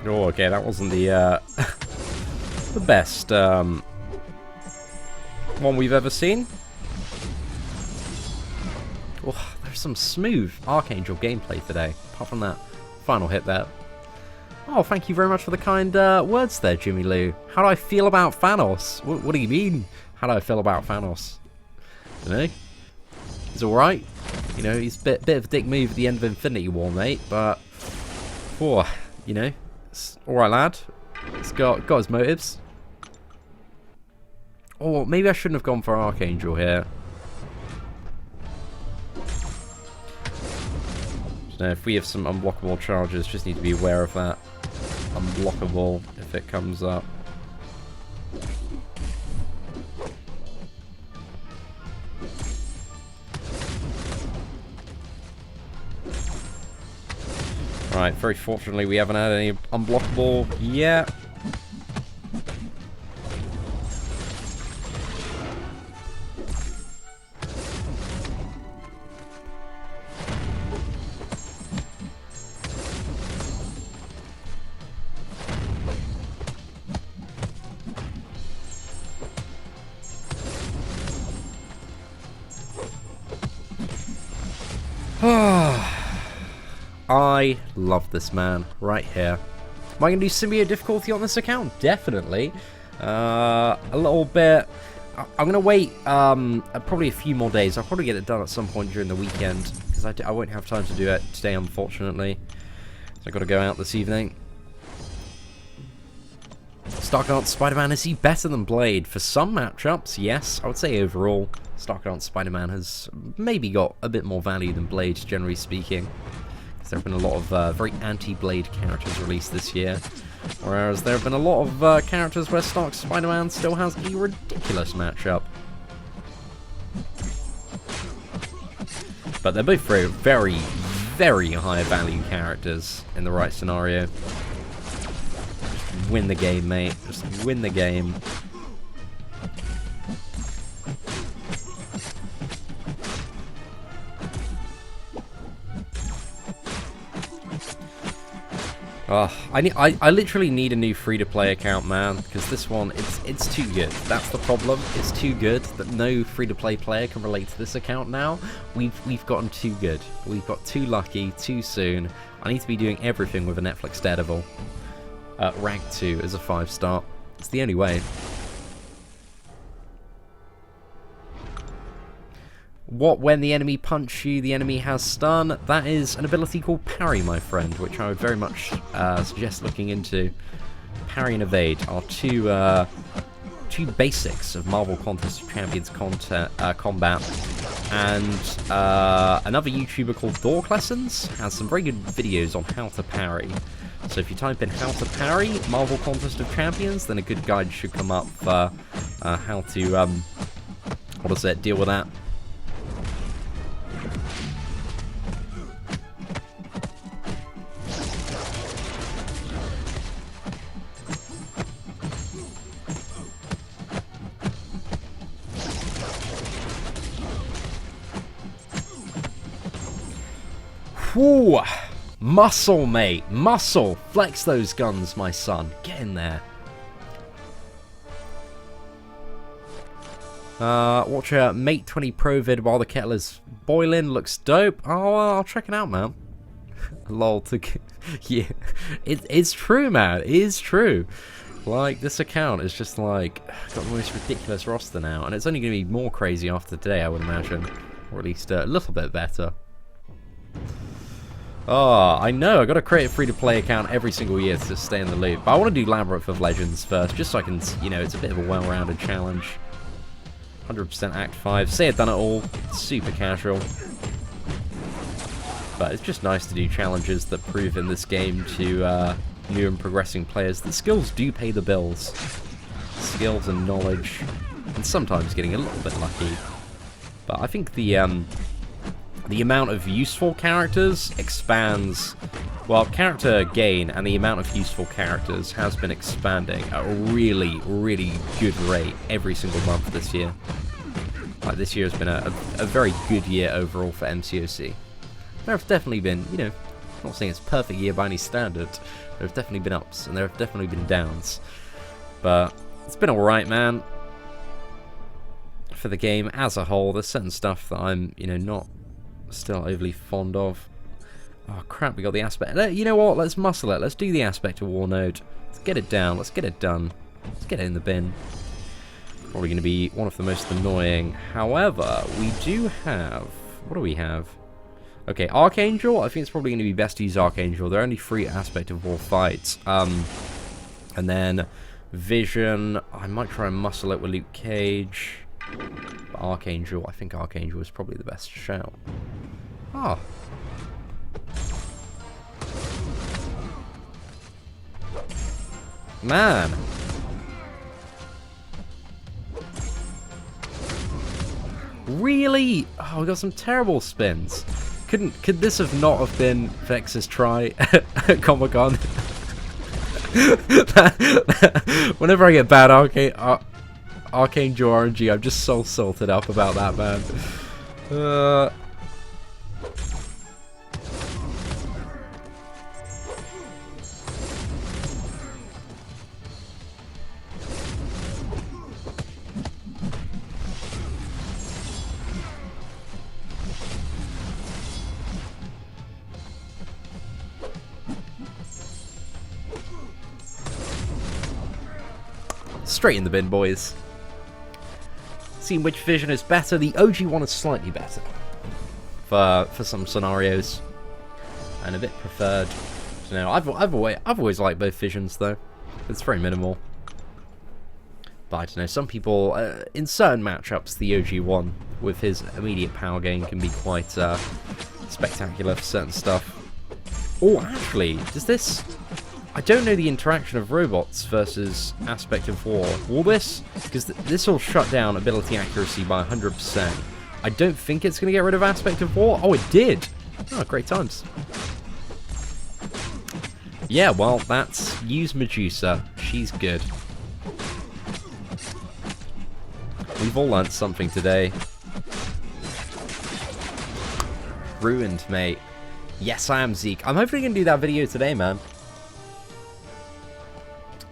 Oh, okay, that wasn't the the best one we've ever seen. Oh, there's some smooth Archangel gameplay today, apart from that final hit there. Oh, thank you very much for the kind words there, Jimmy Lou. How do I feel about Thanos? What do you mean, how do I feel about Thanos? You know, he's alright. You know, he's a bit of a dick move at the end of Infinity War, mate, but... Oh, you know, it's alright, lad. He's got his motives. Or maybe I shouldn't have gone for Archangel here. So if we have some unblockable charges, just need to be aware of that. Unblockable if it comes up. Right, very fortunately we haven't had any unblockable yet. I love this man right here. Am I going to do symbiote difficulty on this account? Definitely. A little bit. I'm going to wait probably a few more days. I'll probably get it done at some point during the weekend because I won't have time to do it today, unfortunately. So I've got to go out this evening. Starkart Spider-Man, is he better than Blade? For some matchups, yes. I would say overall, Starkart Spider-Man has maybe got a bit more value than Blade, generally speaking. There have been a lot of very anti-Blade characters released this year, whereas there have been a lot of characters where Stark Spider-Man still has a ridiculous matchup. But they're both very, very, very high value characters in the right scenario. Just win the game, mate. Just win the game. I literally need a new free-to-play account, man, because this one, it's too good. That's the problem. It's too good that no free-to-play player can relate to this account now. We've gotten too good. We've got too lucky, too soon. I need to be doing everything with a Netflix Daredevil. Rank 2 as a 5-star. It's the only way. What when the enemy punch you, the enemy has stun? That is an ability called Parry, my friend, which I would very much suggest looking into. Parry and Evade are two basics of Marvel Contest of Champions combat. And another YouTuber called Dork Lessons has some very good videos on how to parry. So if you type in how to parry Marvel Contest of Champions, then a good guide should come up for how to, deal with that. Whew. Muscle, mate. Muscle. Flex those guns, my son. Get in there. Watch a Mate 20 Pro vid while the kettle is boiling. Looks dope. Oh, I'll check it out, man. Lol. Yeah. It's true, man. It is true. Like, this account is just, like, got the most ridiculous roster now. And it's only going to be more crazy after today, I would imagine. Or at least a little bit better. Oh, I know, I've got to create a free-to-play account every single year to stay in the loop. But I want to do Labyrinth of Legends first, just so I can, you know, it's a bit of a well-rounded challenge. 100% Act 5. Say I've done it all. Super casual. But it's just nice to do challenges that prove in this game to new and progressing players that skills do pay the bills. Skills and knowledge. And sometimes getting a little bit lucky. But I think the amount of useful characters expands, well, character gain and the amount of useful characters has been expanding at a really, really good rate every single month this year. Like, this year has been a very good year overall for MCOC. There have definitely been, you know, not saying it's a perfect year by any standard. There have definitely been ups, and there have definitely been downs. But it's been alright, man. For the game as a whole, there's certain stuff that I'm, you know, not still overly fond of. Oh crap, we got the aspect. You know what? Let's muscle it. Let's do the aspect of war node. Let's get it down. Let's get it done. Let's get it in the bin. Probably going to be one of the most annoying. However, we do have... What do we have? Okay, Archangel. I think it's probably going to be best to use Archangel. There are only 3 aspect of war fights. And then Vision. I might try and muscle it with Luke Cage. But Archangel. I think Archangel is probably the best shout. Ah. Man. Really? Oh, we got some terrible spins. Could this have not have been Vex's try at Comic-Con? Whenever I get bad Archangel RNG, I'm just so salted up about that, man. Straight in the bin, boys. Seeing which Vision is better. The OG one is slightly better for some scenarios, and a bit preferred. So, no, I've always liked both Visions though. It's very minimal. But I don't know. Some people in certain matchups, the OG one with his immediate power gain can be quite spectacular for certain stuff. Oh, actually, does this? I don't know the interaction of robots versus aspect of war. Will this? Because this will shut down ability accuracy by 100%. I don't think it's going to get rid of aspect of war. Oh, it did. Oh, great times. Yeah, well, that's... Use Medusa. She's good. We've all learnt something today. Ruined, mate. Yes, I am Zeke. I'm hopefully going to do that video today, man.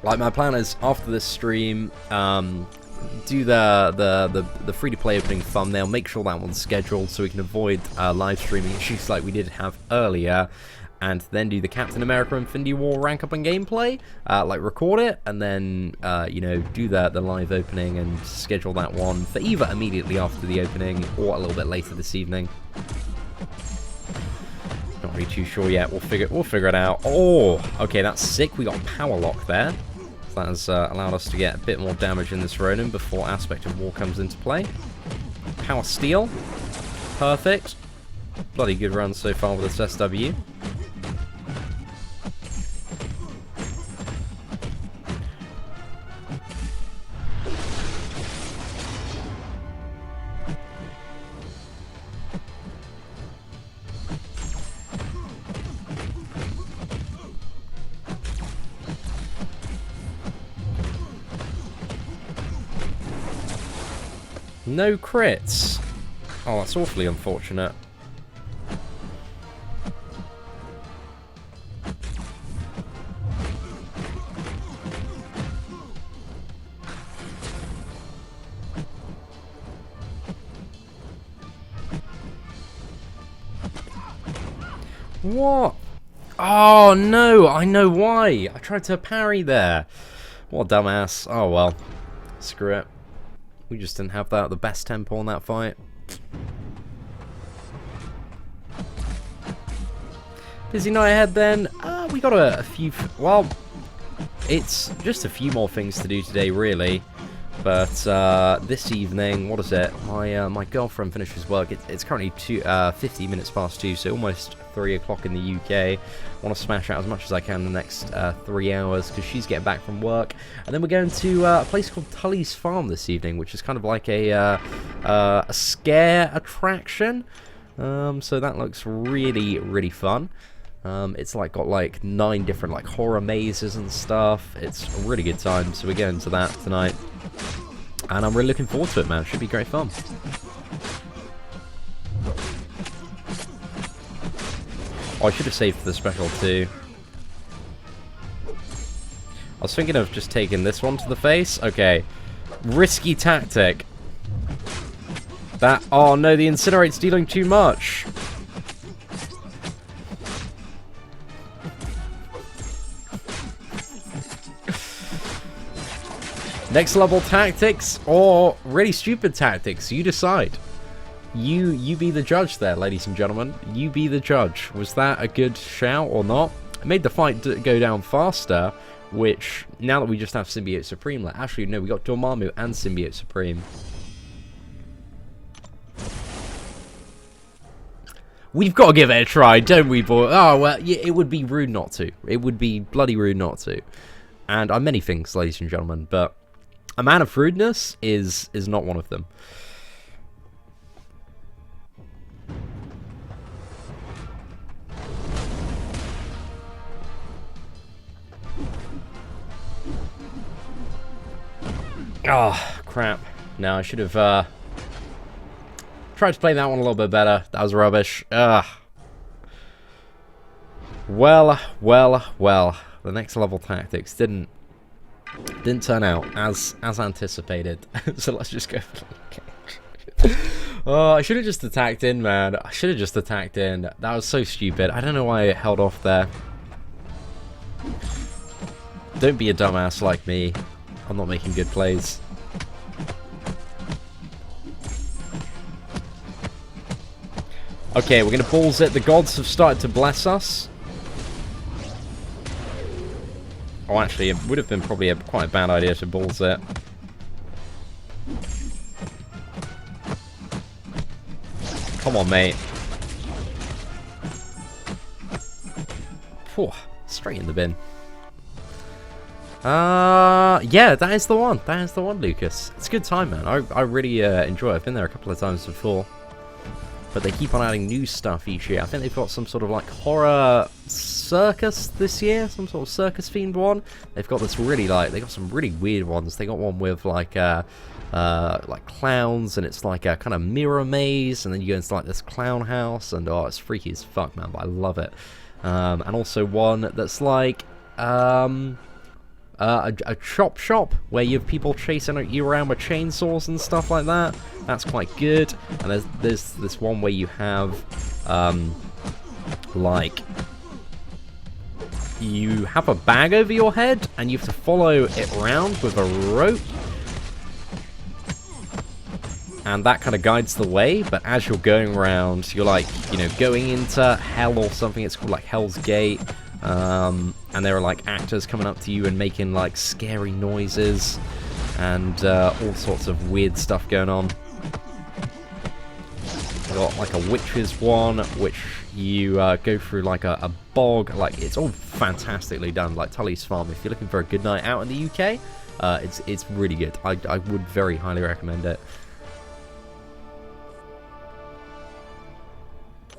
Like, my plan is, after this stream, do the free-to-play opening thumbnail, make sure that one's scheduled so we can avoid live streaming issues like we did have earlier, and then do the Captain America Infinity War rank up and gameplay, like record it, and then, you know, do the live opening and schedule that one for either immediately after the opening or a little bit later this evening. Not really too sure yet. We'll figure it out. Oh, okay, that's sick. We got power lock there. That has allowed us to get a bit more damage in this Ronin before Aspect of War comes into play. Power Steel. Perfect. Bloody good run so far with this SW. No crits. Oh, that's awfully unfortunate. What? Oh, no. I know why. I tried to parry there. What a dumbass. Oh, well. Screw it. We just didn't have the best tempo on that fight. Busy night ahead then. We got a few... Well, it's just a few more things to do today, really. But this evening, what is it? My girlfriend finishes work. It's currently 50 minutes past 2, so almost 3 o'clock in the UK. I want to smash out as much as I can in the next 3 hours because she's getting back from work. And then we're going to a place called Tully's Farm this evening, which is kind of like a scare attraction. So that looks really, really fun. It's like got like 9 different like horror mazes and stuff. It's a really good time, so we're going to that tonight. And I'm really looking forward to it, man. Should be great fun. Oh, I should have saved for the special too. I was thinking of just taking this one to the face. Okay. Risky tactic. That... Oh no, the Incinerate's dealing too much. Next level tactics or really stupid tactics. You decide. You be the judge there, ladies and gentlemen. You be the judge. Was that a good shout or not? It made the fight go down faster, which, now that we just have Symbiote Supreme, like, actually, no, we got Dormammu and Symbiote Supreme. We've got to give it a try, don't we, boy? Oh, well, yeah, it would be rude not to. It would be bloody rude not to. And I'm many things, ladies and gentlemen, but a man of rudeness is not one of them. Oh, crap. No, I should have tried to play that one a little bit better. That was rubbish. Ugh. Well. The next level tactics didn't turn out as anticipated. So let's just go for the Oh, I should have just attacked in, man. I should have just attacked in. That was so stupid. I don't know why I held off there. Don't be a dumbass like me. I'm not making good plays. Okay, we're gonna balls it. The gods have started to bless us. Oh, actually, it would have been probably quite a bad idea to balls it. Come on, mate. Whew, straight in the bin. Yeah, that is the one. That is the one, Lucas. It's a good time, man. I really enjoy it. I've been there a couple of times before. But they keep on adding new stuff each year. I think they've got some sort of like horror circus this year, some sort of circus themed one. They've got this really they got some really weird ones. They got one with like clowns, and it's like a kind of mirror maze, and then you go into like this clown house, and oh, it's freaky as fuck, man. But I love it. And also one that's like a chop shop where you have people chasing you around with chainsaws and stuff like that. That's quite good. And there's this one where you have like you have a bag over your head and you have to follow it around with a rope, and that kind of guides the way. But as you're going around, you're like, you know, going into hell or something. It's called like Hell's Gate. And there are like actors coming up to you and making like scary noises and all sorts of weird stuff going on. I've got like a witches one, which you go through like a bog. Like, it's all fantastically done, like Tully's Farm. If you're looking for a good night out in the UK, it's really good. I would very highly recommend it.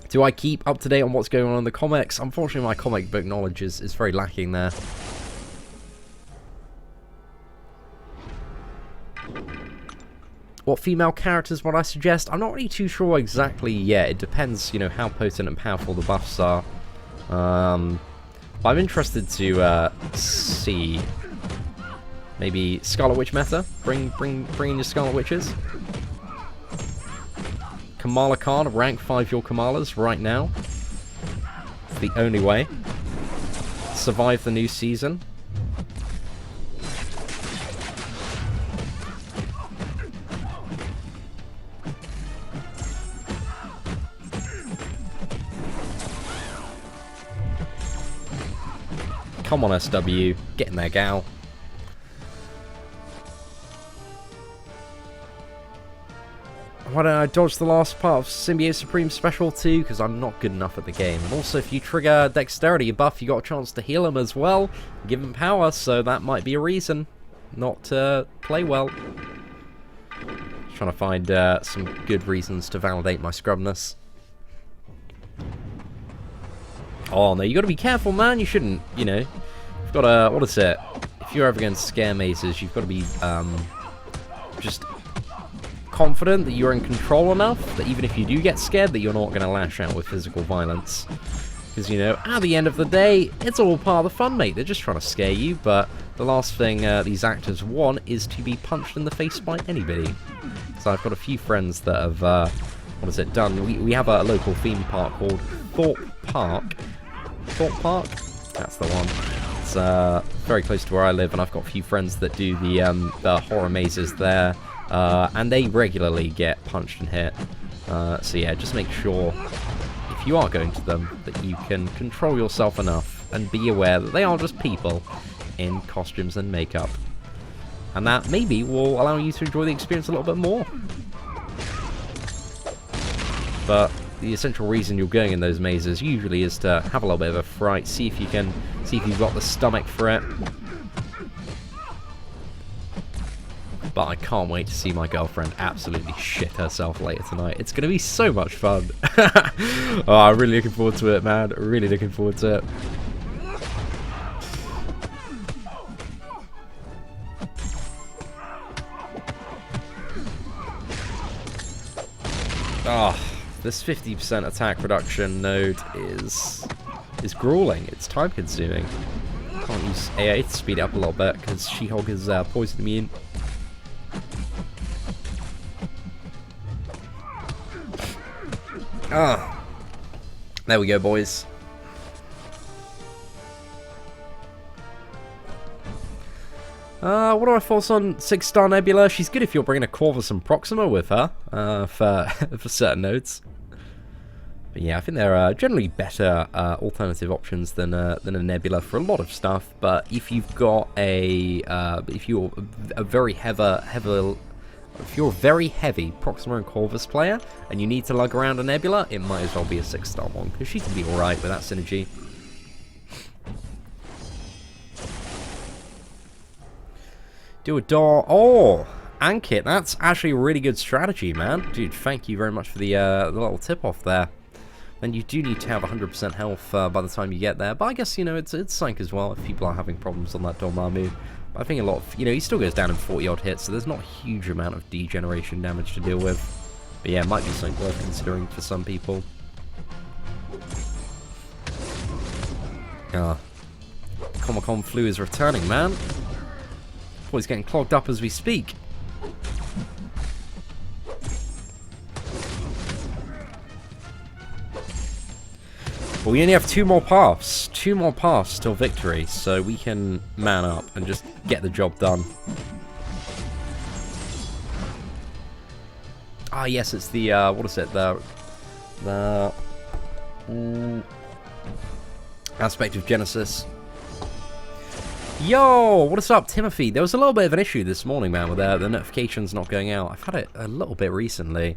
Do I keep up to date on what's going on in the comics? Unfortunately, my comic book knowledge is very lacking there. What female characters would I suggest? I'm not really too sure exactly yet. It depends, you know, how potent and powerful the buffs are. I'm interested to see maybe Scarlet Witch meta. Bring in your Scarlet Witches. Kamala Khan, rank 5 your Kamalas right now. It's the only way. Survive the new season. Come on, SW. Get in there, gal. Why don't I dodge the last part of Symbiote Supreme Special 2? Because I'm not good enough at the game. And also, if you trigger Dexterity buff, you got a chance to heal him as well. Give him power, so that might be a reason not to play well. Just trying to find some good reasons to validate my scrubness. Oh, no, you got to be careful, man. You shouldn't, you know. You've got to, what is it? If you're ever going to scare mazes, you've got to be just confident that you're in control enough that even if you do get scared, that you're not going to lash out with physical violence. Because, you know, at the end of the day, it's all part of the fun, mate. They're just trying to scare you, but the last thing these actors want is to be punched in the face by anybody. So I've got a few friends that have, what is it, done. We have a local theme park called Thorpe Park. Thorpe Park? That's the one. It's very close to where I live, and I've got a few friends that do the horror mazes there, and they regularly get punched and hit. So yeah, just make sure, if you are going to them, that you can control yourself enough and be aware that they are just people in costumes and makeup. And that maybe will allow you to enjoy the experience a little bit more. But the essential reason you're going in those mazes usually is to have a little bit of a fright, see if you've got the stomach for it. But I can't wait to see my girlfriend absolutely shit herself later tonight. It's going to be so much fun. Oh, I'm really looking forward to it, man. Really looking forward to it. Oh, this 50% attack reduction node is grueling. It's time consuming. Can't use AA to speed it up a little bit because She-Hulk is poison immune. Ah, there we go, boys. What are our thoughts on 6-star Nebula? She's good if you're bringing a Corvus and Proxima with her for certain nodes. But yeah, I think they're generally better alternative options than a Nebula for a lot of stuff. But if you've got if you're a very heavy Proxima and Corvus player and you need to lug around a Nebula, it might as well be a 6-star one because she can be alright with that synergy. Do a door. Oh, Ankit, that's actually a really good strategy, man. Dude, thank you very much for the little tip off there. Then you do need to have 100% health by the time you get there. But I guess, you know, it's Sync as well if people are having problems on that Dormammu. But I think a lot of, you know, he still goes down in 40-odd hits, so there's not a huge amount of degeneration damage to deal with. But yeah, it might be something worth considering for some people. Comic-Con flu is returning, man. Oh, he's getting clogged up as we speak. But we only have two more paths till victory, so we can man up and just get the job done. Ah, yes, it's the what is it? The aspect of Genesis. Yo, what is up, Timothy? There was a little bit of an issue this morning, man, with the notifications not going out. I've had it a little bit recently.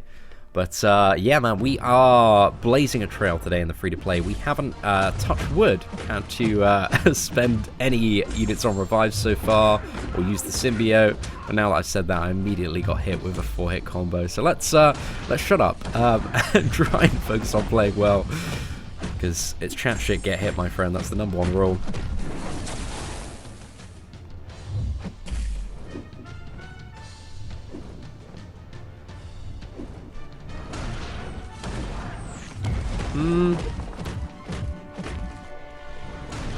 But, yeah, man, we are blazing a trail today in the free-to-play. We haven't, touched wood, had to spend any units on revives so far, or use the symbiote. But now that I've said that, I immediately got hit with a 4-hit combo. So let's shut up and try and focus on playing well. Because it's chat shit, get hit, my friend. That's the #1 rule.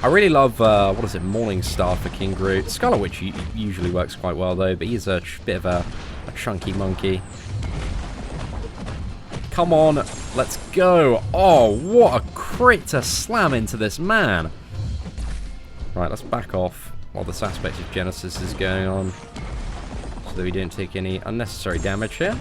I really love, what is it, Morning Star for King Groot. Scarlet Witch usually works quite well, though, but he's a bit of a chunky monkey. Come on, let's go. Oh, what a crit to slam into this man. Right, let's back off while this aspect of Genesis is going on, so that we don't take any unnecessary damage here.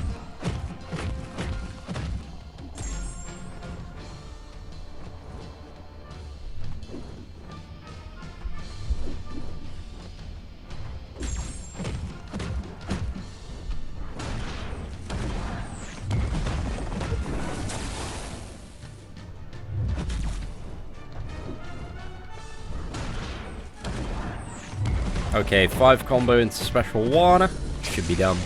Okay, 5 combo into special 1. Should be done.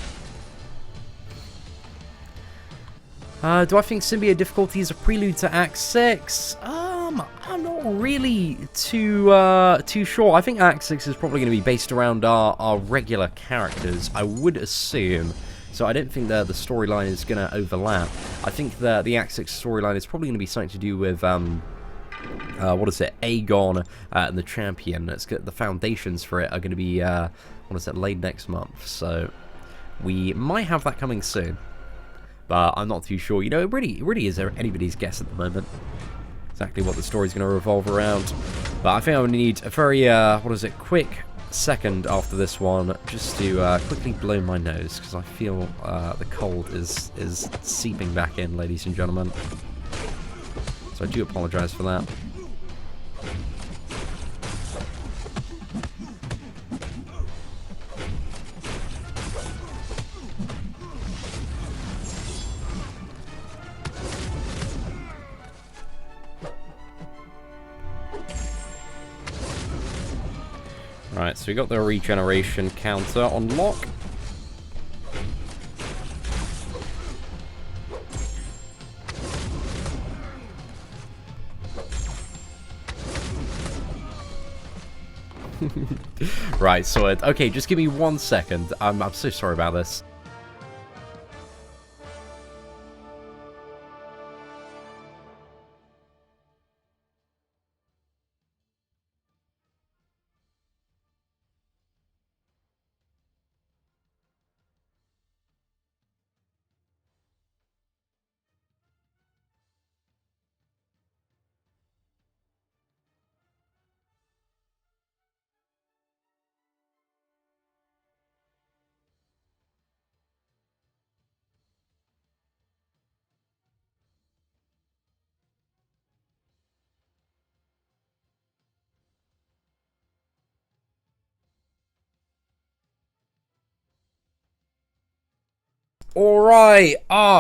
Do I think symbiote difficulty is a prelude to Act 6? I'm not really too sure. I think Act 6 is probably going to be based around our regular characters, I would assume. So I don't think the storyline is going to overlap. I think the Act 6 storyline is probably going to be something to do with what is it, Aegon and the Champion. Let's get the foundations for it are going to be, what is it, laid next month. So we might have that coming soon, but I'm not too sure. You know, it really is anybody's guess at the moment exactly what the story's going to revolve around. But I think I would need a very, what is it, quick second after this one just to quickly blow my nose, because I feel the cold is seeping back in, ladies and gentlemen. So I do apologise for that. Right, so we got the regeneration counter on lock. Right, so okay, just give me 1 second. I'm so sorry about this. Alright,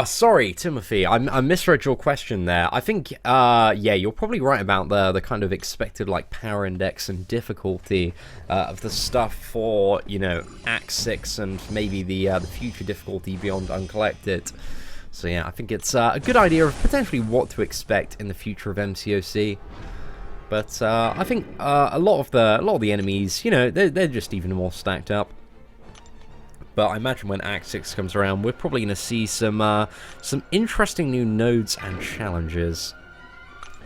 sorry, Timothy, I misread your question there. I think, yeah, you're probably right about the kind of expected, like, power index and difficulty of the stuff for, you know, Act 6 and maybe the future difficulty beyond Uncollected. So yeah, I think it's a good idea of potentially what to expect in the future of MCOC. But I think a lot of the enemies, you know, they're just even more stacked up. But I imagine when Act 6 comes around, we're probably going to see some interesting new nodes and challenges.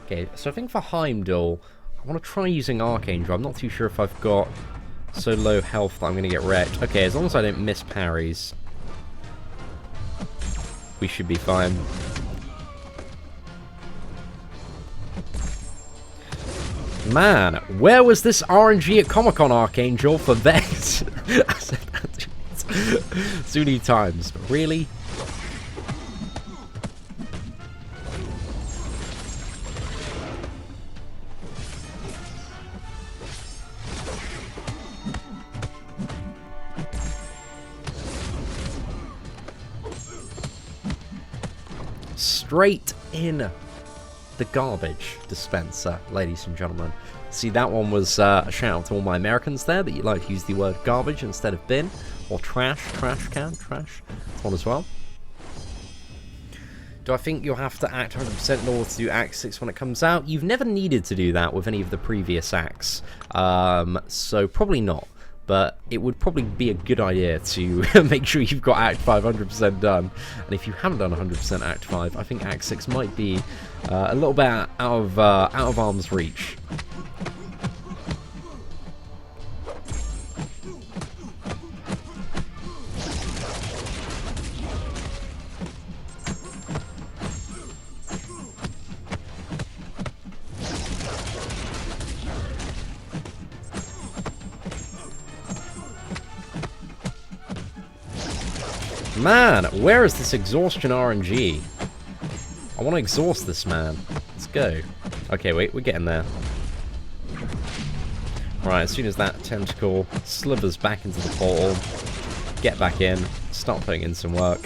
Okay, so I think for Heimdall, I want to try using Archangel. I'm not too sure if I've got so low health that I'm going to get wrecked. Okay, as long as I don't miss parries, we should be fine. Man, where was this RNG at Comic-Con, Archangel, for Vex? I said that so many times, but really? Straight in the garbage dispenser, ladies and gentlemen. See, that one was a shout out to all my Americans there that you like to use the word garbage instead of bin. Or trash can, trash. That's one as well. Do I think you'll have to act 100% in order to do Act 6 when it comes out? You've never needed to do that with any of the previous acts. So probably not. But it would probably be a good idea to make sure you've got Act 5 100% done. And if you haven't done 100% Act 5, I think Act 6 might be a little bit out of arm's reach. Man, where is this exhaustion RNG? I want to exhaust this man. Let's go. Okay, wait, we're getting there. Right, as soon as that tentacle slithers back into the portal, get back in, start putting in some work.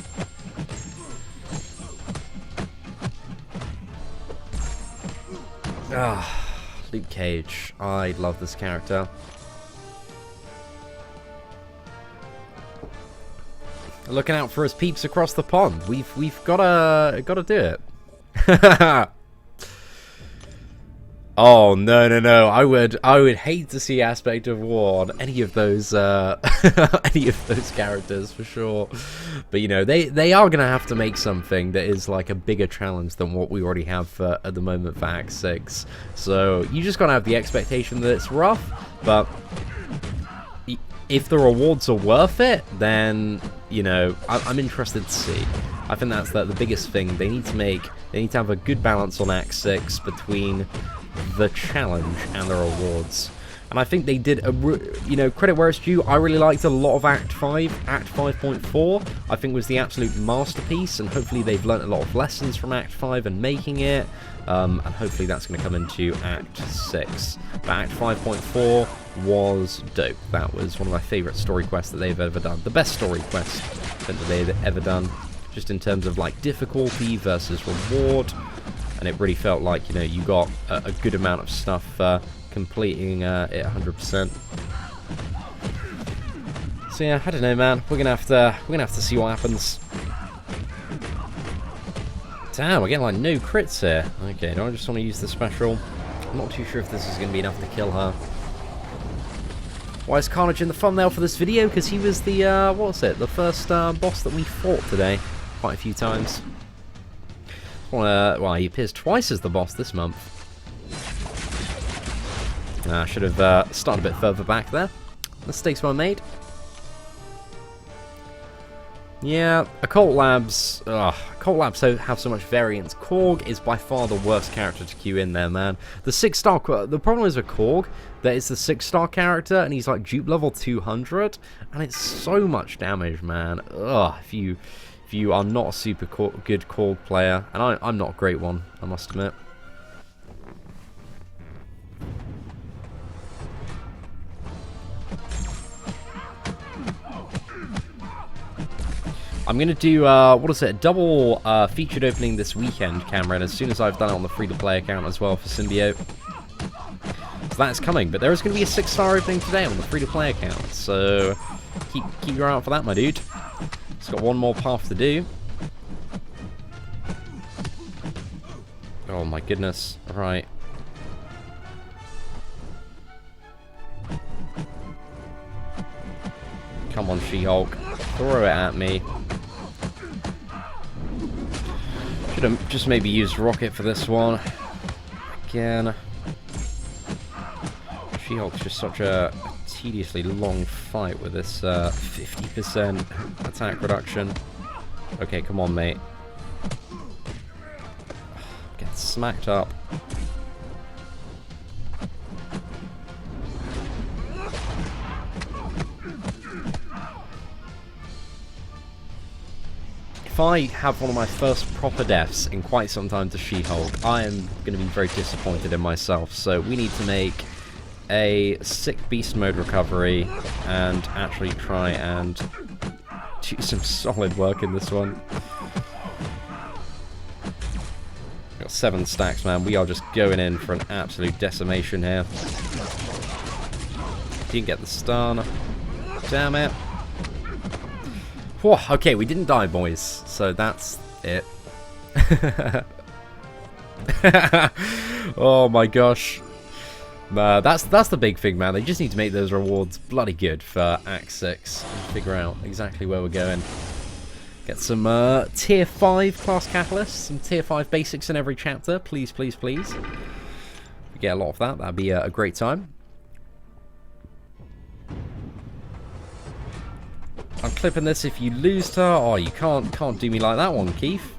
Luke Cage. I love this character. Looking out for his peeps across the pond. We've gotta do it. Oh no no no! I would hate to see Aspect of War on any of those any of those characters for sure. But you know they are gonna have to make something that is like a bigger challenge than what we already have at the moment for Act 6. So you just gotta have the expectation that it's rough, but if the rewards are worth it, then you know I'm interested to see. I think that's the biggest thing they need to make. They need to have a good balance on Act 6 between the challenge and the rewards, and I think they did you know, credit where it's due. I really liked a lot of Act 5. Act 5.4 I think was the absolute masterpiece, and hopefully they've learnt a lot of lessons from Act 5 and making it, and hopefully that's going to come into Act 6. But Act 5.4 was dope. That was one of my favourite story quests that they've ever done, the best story quest that they've ever done, just in terms of like difficulty versus reward. And it really felt like, you know, you got a good amount of stuff completing it 100%. So yeah, I don't know, man. We're gonna have to see what happens. Damn, we're getting like no crits here. Okay, do I just want to use the special? I'm not too sure if this is gonna be enough to kill her. Why is Carnage in the thumbnail for this video? Because he was the what was it? The first boss that we fought today, quite a few times. Well, he appears twice as the boss this month. I should have started a bit further back there. Mistakes were made. Yeah, Occult Labs. Occult Labs have so much variance. Korg is by far the worst character to queue in there, man. The 6-star. The problem is with Korg that it's the 6-star character, and he's like dupe level 200, and it's so much damage, man. Ugh, if you are not a super good Korg player, and I'm not a great one, I must admit. I'm going to do, what is it, a double featured opening this weekend, Cameron, as soon as I've done it on the free-to-play account as well for Symbiote. So that's coming, but there is going to be a 6-star opening today on the free-to-play account, so keep your eye out for that, my dude. It's got one more path to do. Oh my goodness. Right. Come on, She-Hulk. Throw it at me. Should have just maybe used Rocket for this one. Again. She-Hulk's just such a tediously long fight with this 50% attack reduction. Okay, come on, mate. Get smacked up. If I have one of my first proper deaths in quite some time to She-Hulk, I am going to be very disappointed in myself, so we need to make a sick beast mode recovery and actually try and do some solid work in this one. Got 7 stacks, man. We are just going in for an absolute decimation here. Didn't get the stun. Damn it. Whew, okay, we didn't die, boys. So that's it. Oh my gosh. That's the big thing, man. They just need to make those rewards bloody good for Act 6 and figure out exactly where we're going. Get some Tier 5 class catalysts, some Tier 5 basics in every chapter, please, please, please. If we get a lot of that, that'd be a great time. I'm clipping this if you lose her. Oh, you can't do me like that one, Keith.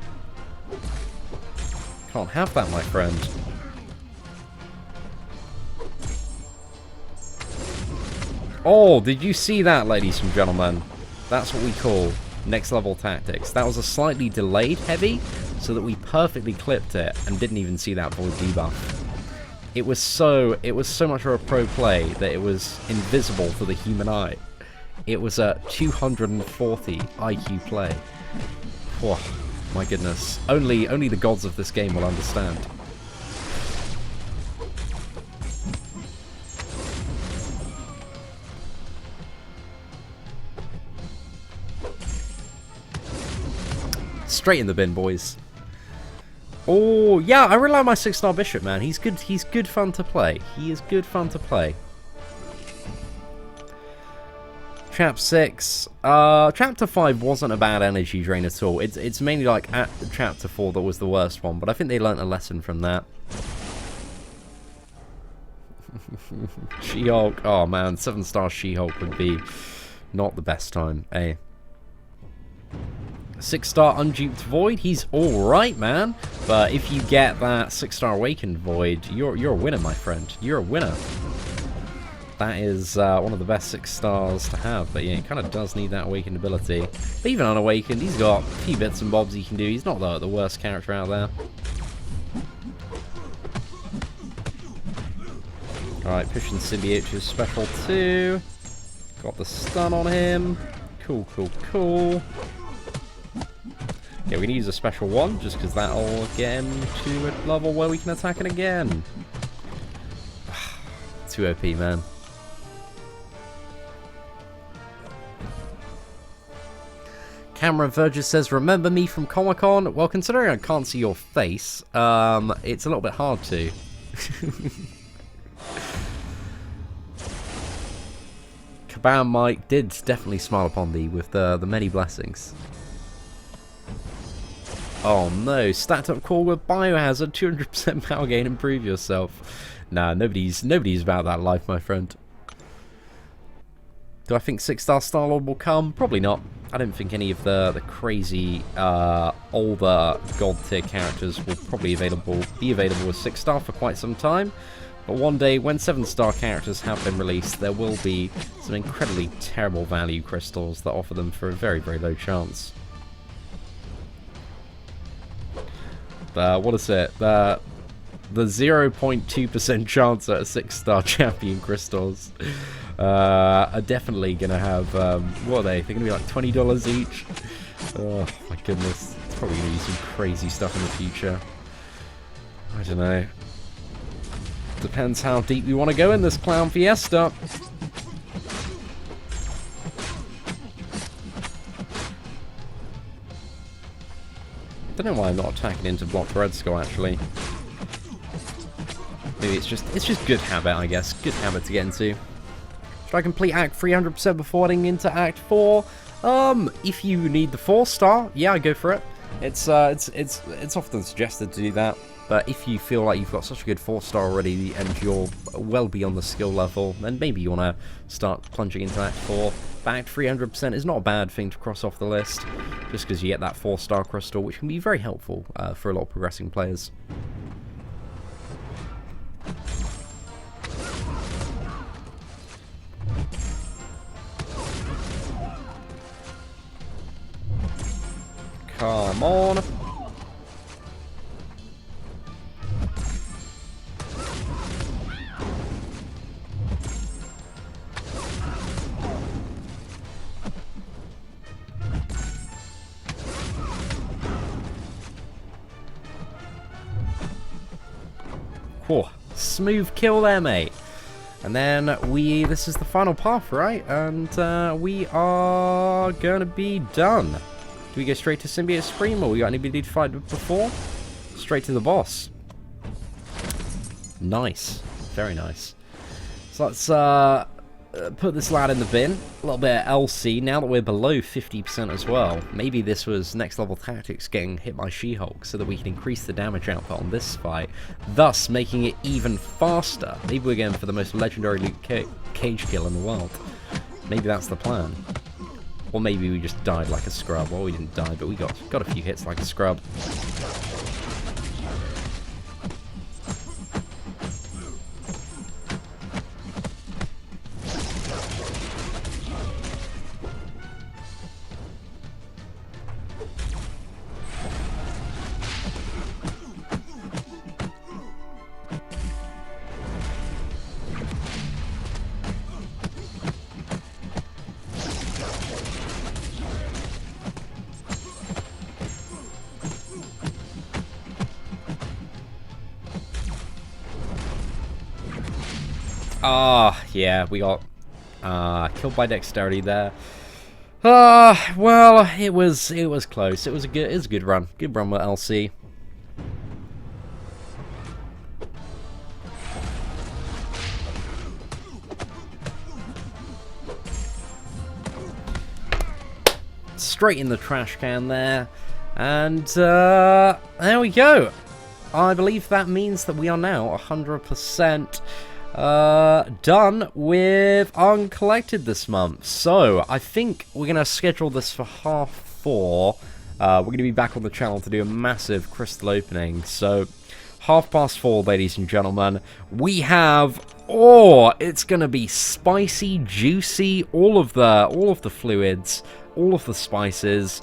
Can't have that, my friend. Oh, did you see that, ladies and gentlemen? That's what we call next level tactics. That was a slightly delayed heavy, so that we perfectly clipped it and didn't even see that void debuff. It was so much of a pro play that it was invisible to the human eye. It was a 240 IQ play. Oh, my goodness. Only the gods of this game will understand. Straight in the bin, boys. Oh, yeah, I really like my 6-star Bishop, man. He's good fun to play. He is good fun to play. Chapter 6. Chapter 5 wasn't a bad energy drain at all. It's mainly like at Chapter 4 that was the worst one, but I think they learnt a lesson from that. She-Hulk. Oh, man, 7-star She-Hulk would be not the best time, eh? 6-star Unduped Void, he's alright, man. But if you get that 6-star Awakened Void, you're a winner, my friend. You're a winner. That is one of the best 6 stars to have. But yeah, he kind of does need that Awakened ability. But even unawakened, he's got a few bits and bobs he can do. He's not the worst character out there. Alright, pushing Symbiote to special 2. Got the stun on him. Cool, cool, cool. Yeah, we need to use a special 1, just because that'll get him to a level where we can attack it again. Too OP, man. Cameron Verges says, remember me from Comic-Con? Well, considering I can't see your face, it's a little bit hard to. Kabam Mike did definitely smile upon thee with the many blessings. Oh no, stacked up Korg with Biohazard, 200% power gain, improve yourself. Nah, nobody's about that life, my friend. Do I think 6-star Star-Lord will come? Probably not. I don't think any of the crazy older god tier characters will probably be available with 6-star for quite some time. But one day, when 7-star characters have been released, there will be some incredibly terrible value crystals that offer them for a very, very low chance. What is it? The 0.2% chance at a 6-star champion crystals are definitely going to have, what are they? They're going to be like $20 each. Oh my goodness. It's probably going to be some crazy stuff in the future. I don't know. Depends how deep we want to go in this Clown Fiesta. I don't know why I'm not attacking into block Red Skull, actually. Maybe it's just good habit, I guess. Good habit to get into. Should I complete Act 300% before heading into Act 4? If you need the 4-star, yeah, go for it. It's often suggested to do that. But if you feel like you've got such a good 4-star already and you're well beyond the skill level, then maybe you want to start plunging into Act 4. But Act 300% is not a bad thing to cross off the list, just because you get that 4-star crystal, which can be very helpful for a lot of progressing players. Come on. Whoa, smooth kill there, mate. And then this is the final path, right? And we are gonna be done. Do we go straight to Symbiote Supreme, or we got anybody to fight before? Straight to the boss. Nice. Very nice. So let's put this lad in the bin. A little bit of LC, now that we're below 50% as well. Maybe this was next level tactics getting hit by She-Hulk so that we can increase the damage output on this fight, thus making it even faster. Maybe we're going for the most legendary Luke Cage kill in the world. Maybe that's the plan. Or maybe we just died like a scrub. Well, we didn't die, but we got a few hits like a scrub. Yeah, we got killed by dexterity there. Well, it was close. It was a good run. Good run with LC. straight in the trash can there. And there we go. I believe that means that we are now 100% done with Uncollected this month. So I think we're going to schedule this for 4:30. We're going to be back on the channel to do a massive crystal opening. So 4:30, ladies and gentlemen, we have, oh, it's going to be spicy, juicy, all of the fluids, all of the spices.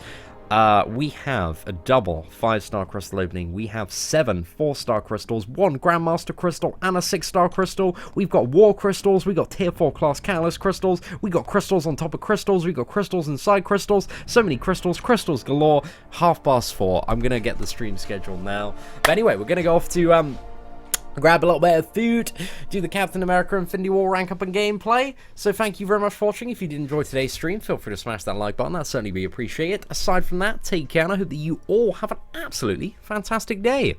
We have a double 5-star crystal opening. We have 7 4-star crystals, 1 Grandmaster crystal, and a 6-star crystal. We've got war crystals. We got tier 4 class catalyst crystals. We got crystals on top of crystals. We got crystals inside crystals. So many crystals, crystals galore. 4:30. I'm gonna get the stream scheduled now. But anyway, we're gonna go off to grab a little bit of food, do the Captain America Infinity War rank up and gameplay. So thank you very much for watching. If you did enjoy today's stream, feel free to smash that like button. That'd certainly be appreciated. Aside from that, take care, and I hope that you all have an absolutely fantastic day.